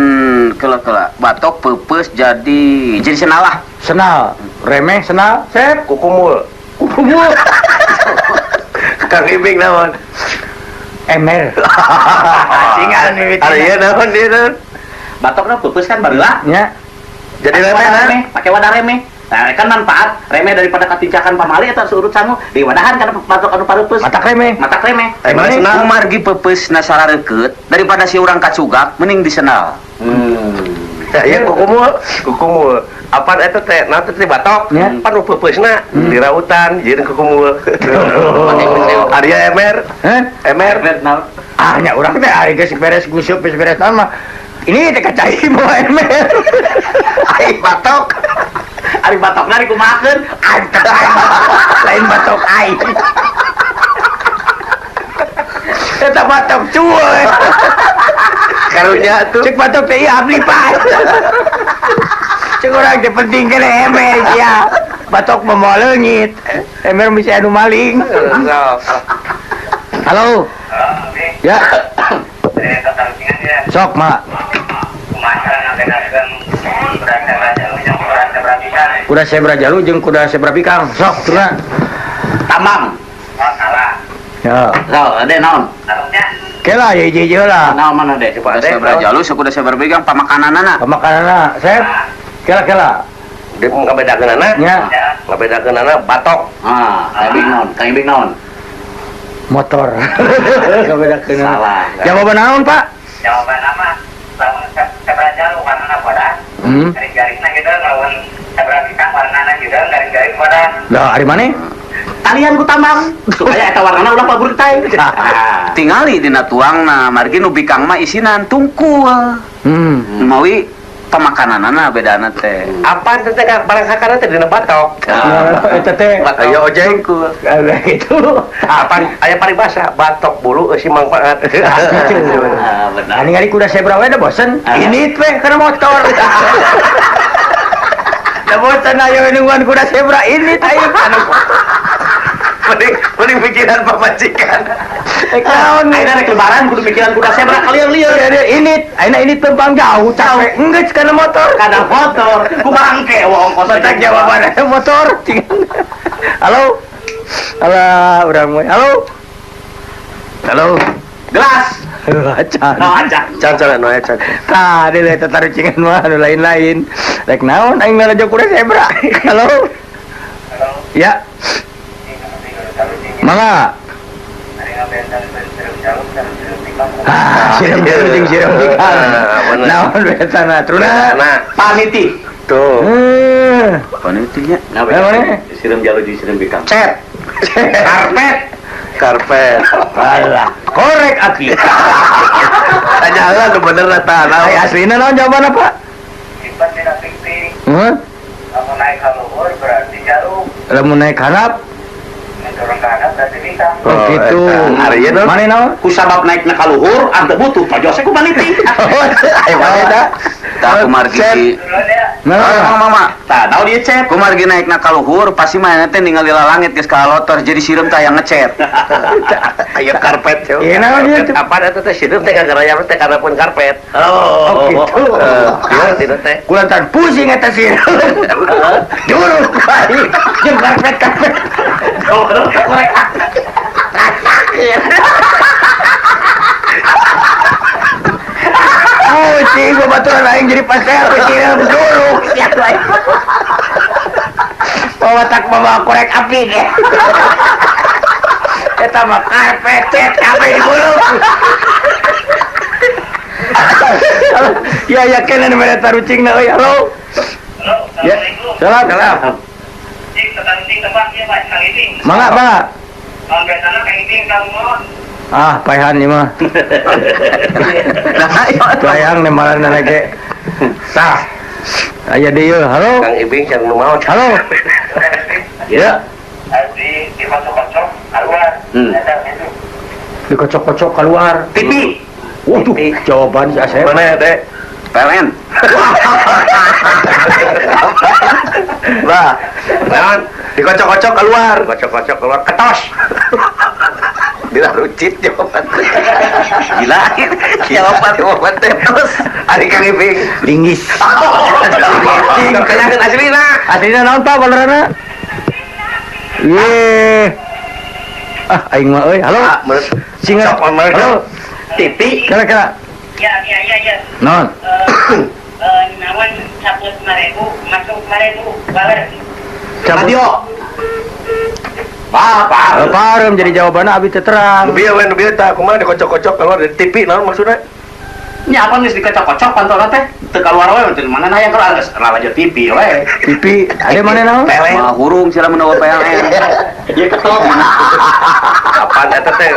kela-kela batok pepes jadi senalah. Senal, remeh, senal, sep. Kukumul. Kumul. Kang Ibing naon? Emer. Tinggal nih. Ari ieu naon dia naon? Batoknya pupus kan baru lah. Ya. Jadi Pakai remeh wadah nah. remeh, pakai wadah remeh. Nah, kan manfaat remeh daripada katincakan pamali eta surut sangu di wadahan kan batok anu pareupeus. Matak remeh. Matak remeh. Emang Emang senal. Kumargi pepes nasara reket daripada si orang kacugak mending disenal. Ya kukumul. Apaan eta teh? Nah teh batok. Ya. Pan nu pepeusna di rautan jeung kukumul. Arya Emer. Heh? Emer. Ah, nya urang teh ari geus beres gusup geus beres naon mah. Ini teh kacai mau emer. Ai batok. Ari batokna dikumakeun. Antep lain batok ai. Eta batok cuy. Karunya tuh. Cek batok teh ieu abli pak. Cek urang teh penting kene emer ya. Batok mah moal leungit. Emer bisa anu maling. Halo. Ya, sok mak. Kuda sebra jalu jeung kuda sebra pikang. Sok tuna. Tambang. Ya. So, ade naon? Kela ya hiji lah. Naon mana deh? Coba Kuda sebra jalu sakuda sebra begang pamakananana. Pemakanana, Sep. Kela. Dia ngabedakeunana. Nya Ngabedakeunana batok. Ah, kayak bing naon. motor. Kabedakeun. Salah. Jawaban naon, Pak? Jawaban nama, lawan seberapa warna bodas, garing-garingna gitu, lawan seberapa bintang warna juga garing-garing bodas. Lah, ari maneh? Talian ku tambang supaya eta warnana ulah pabrik teh. Tingali dina tuangna margi nu bikang mah isinan tungkul. Mawi pamakananana bedana teh. Apaan teh barang sakana teh dina batok. Eta teh Aya ojeng. ada gitu. Apaan aya paribasa batok bulu eusi mangfaat. Ah, benar. Ani ngali kuda sebra we da bosen. Ini teh kana motor. Da bosen ayo nungguan kuda sebra ini teh anu. Mending pikiran pamajikan. Naon Ayeuna rek lebaran kudu mikiran kuda sebra lieur-lieur. ini ayeuna ini tembang jauh capek enggeus kana motor. Kada motor, kumaha engke wong ongkos Kontak jawaban motor. Halo. Alah, urang we. Halo. Halo. gelas. Acan. No aja. Can no can. Tadi le tatarucingan mah anu lain-lain. Rek naon aing ngalajo kuda sebra. Halo. Ya. Mangga. Siram jalu jeung siram ikan. bener. Naon betana truna? Nah, Paniti. tuh. Panitinya. Nah, Namanya? siram jalu jeung siram bikang. Cet. Karpet. Karpet. Alah, korek aki. Tanyalah nu bener eta. Ai aslina naon jawaban apa? Simpan tidak ping-ping, Heh? kalau naik ke luhur berarti jarum, Lamun naik handap. turun ke atas berarti bintang. Oh, gitu. Ari ieu naon? Mane naon? Ku sabab naikna ka luhur, ante butuh pajose ku paniti. Ayo eta. Tak kumargi. Duluan ya. Nah, Mama. Tah, naon ieu cep? Kumargi naikna ka luhur pasti mah teh ningali lalangit geus kalotor jadi sireum teh yang ngecet. Aya karpet. yo. Iya, naon ieu teh? Apaan eta teh sideum teh garaya teh karena pun karpet. Oh, gitu. Iya, tidak teh. Kulantan pusing eta sih. Juruk baik. Jeung karpet. Korek. Oh, cing gua baturan aing jadi pastel kecil juruk. Siap lain. Bawa tak bawa korek api ge. Eta mah karpet cet api di bulu. Ya kena mere tarucingna euy. Halo. Halo, Ya. assalamualaikum. Salam. Cik, tetancing tebak ya Pak, Kang Ibing. Mangga. Tahun biasanya Kang Ibing Kang Mohon. Ah, paehan ieu mah. Bayang nih malah nage. Tah. Aya dieu. Halo. Kang Ibing yang nu maot. Halo. Ya. Di kocok-kocok keluar. Ada itu. Dikocok-kocok keluar. TV. Waduh, jawaban si Asep. Mana ya, Teh? PLN. Lah, naon? Dikocok-kocok keluar. Kocok-kocok keluar. Ketos. Bila rucit jawaban. Gila. Jawaban teh. Terus ari Kang Ibing. Linggis. Kanyakeun aslina. Aslinya naon Pak benerana? Ye. Ah, aing mah euy. Halo. Singa. Halo. Tipi. Kira-kira. Ya. Naon? Nawan 105.000 masuk 5.000 baler. Radio. Parem jadi jawabannya abi teu terang. Nu bieu tah kumaha dikocok-kocok keluar dari TV naon maksudna? Nya apa geus dikocok-kocok pantona teh? Teu kaluar we meureun mana hayang kalau geus lalajo TV we. TV, ada mana naon? Mah hurung sila menawa PLN. Ieu ketok. Apaan eta teh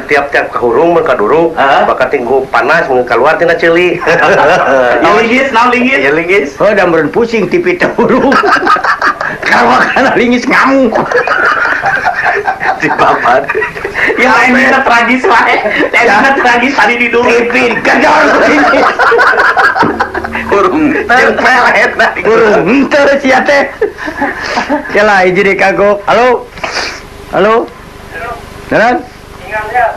tiap-tiap kahurung mun kadurung bakal tinggu panas mun keluar tina ceuli. Ieu linggis, naon linggis? Ya linggis. Oh, dan meureun pusing TV teh hurung. Kalau kana linggis ngamuk. Di papan. Ya lainnya tragis wae. Lainnya tragis tadi di dulu. TV kedor linggis. Hurung. Pelet nah. Hurung henteu sia teh. Kela hiji deui kagok. Halo. Halo. Naon? Ingat ya.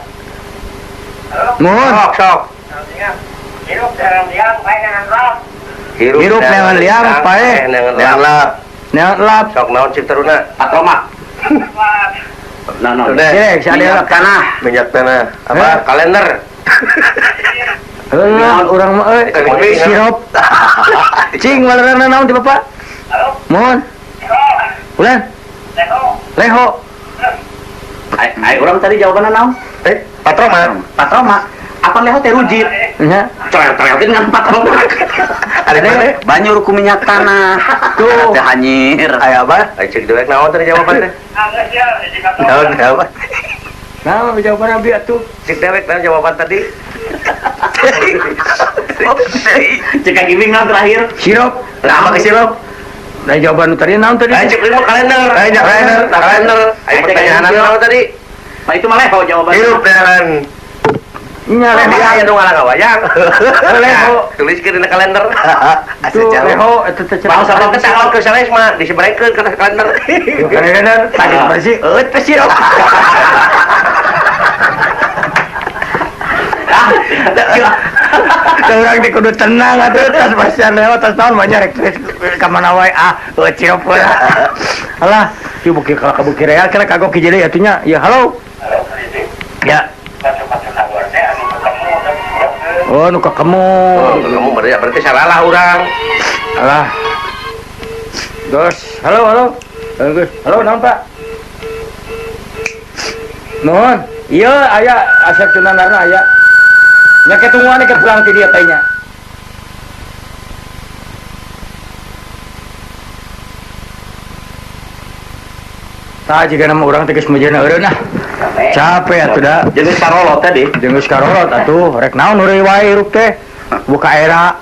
Nuhun. Sok. Hidup dalam liang baik dengan roh. Hirup neangan liang pae. Neangan lap. Neangan lap. Sok naon cik teruna? Patroma. Nah, Cek, si ada Tanah. Minyak tanah. Apa? Kalender. Naon urang mah euy. Sirup. Cing walerana naon ti Bapak? Halo. Mohon. Ulan. Leho. Ai urang tadi jawabanna naon? Patroma. Patroma. Apa leho teh rujit? Nya. Corel-corel dengan patroma. Ada mana? Banyu ku minyak tanah. Tuh. Teh hanyir. Aya apa? Ayo cek dewek naon tadi jawaban teh? Naon apa? Naon jawaban abi atuh? Cek dewek naon jawaban tadi? Cek Kang Ibing naon terakhir? Sirup. Nah, apa sirup? Nah jawaban tadi naon tadi? Ayo cek lima kalender. Ayo kalender. Ayo pertanyaan naon tadi? Pak itu mah leho jawabannya. Hirup dengan Nya leho. aya nu ngalang wayang. Leho. Tuliskeun dina kalender. Tuh leho eta teh Mau sama kita kalau ke sales mah disebarkeun ke kalender. Kadang-kadang tadi bersih teh sirup. Orang di kudu tenang atuh tas pasian lewat tas naon banyak rek ka mana wae sirup heula. Alah, ieu bukir kalau ka bukir real kira kagok hiji deui atunya. Ya halo. Ya. Oh, nu ka kamu. Kamu berarti salah urang. Alah. Dos, halo. Gus. Halo, naon Pak? Nuhun. Ieu aya Asep Cunandarna aya. Nya ketungguan ke pulang ti dieu teh nya. Tah jika nama urang teh geus mejana eureun nah. Capek atuh da. Jenis karolot tadi. Jeung geus karolot atuh, rek naon heureuy wae hirup teh. Buka era.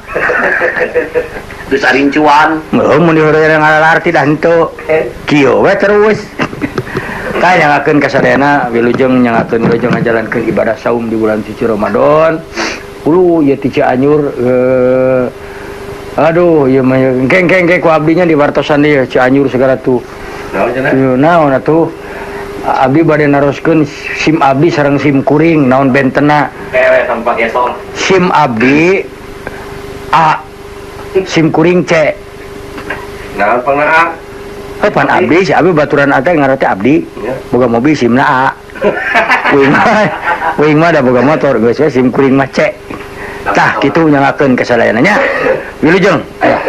Terus arincuan. Mun di heureuy ngalalar tidak henteu. Kieu we terus. Tah nyangakeun kasadayana wilujeng nyangakeun wilujeng ngajalankeun ibadah saum di bulan suci Ramadan. Ulu ieu ti Cianjur aduh ieu mah geng ku abdinya di wartosan dieu Cianjur segala tuh. Naon atuh? Abdi bade naroskeun SIM abdi sareng SIM kuring naon bentena. Kewe tanpa gesol. SIM abdi A, SIM kuring C. Naon pangna A? Pan abdi si abdi baturan ate ngarete abdi. Boga mobil SIMna A. Wing mah da boga motor geus we SIM kuring mah C. Tah kitu nyangakeun kasadayanana nya. Wilujeng aya.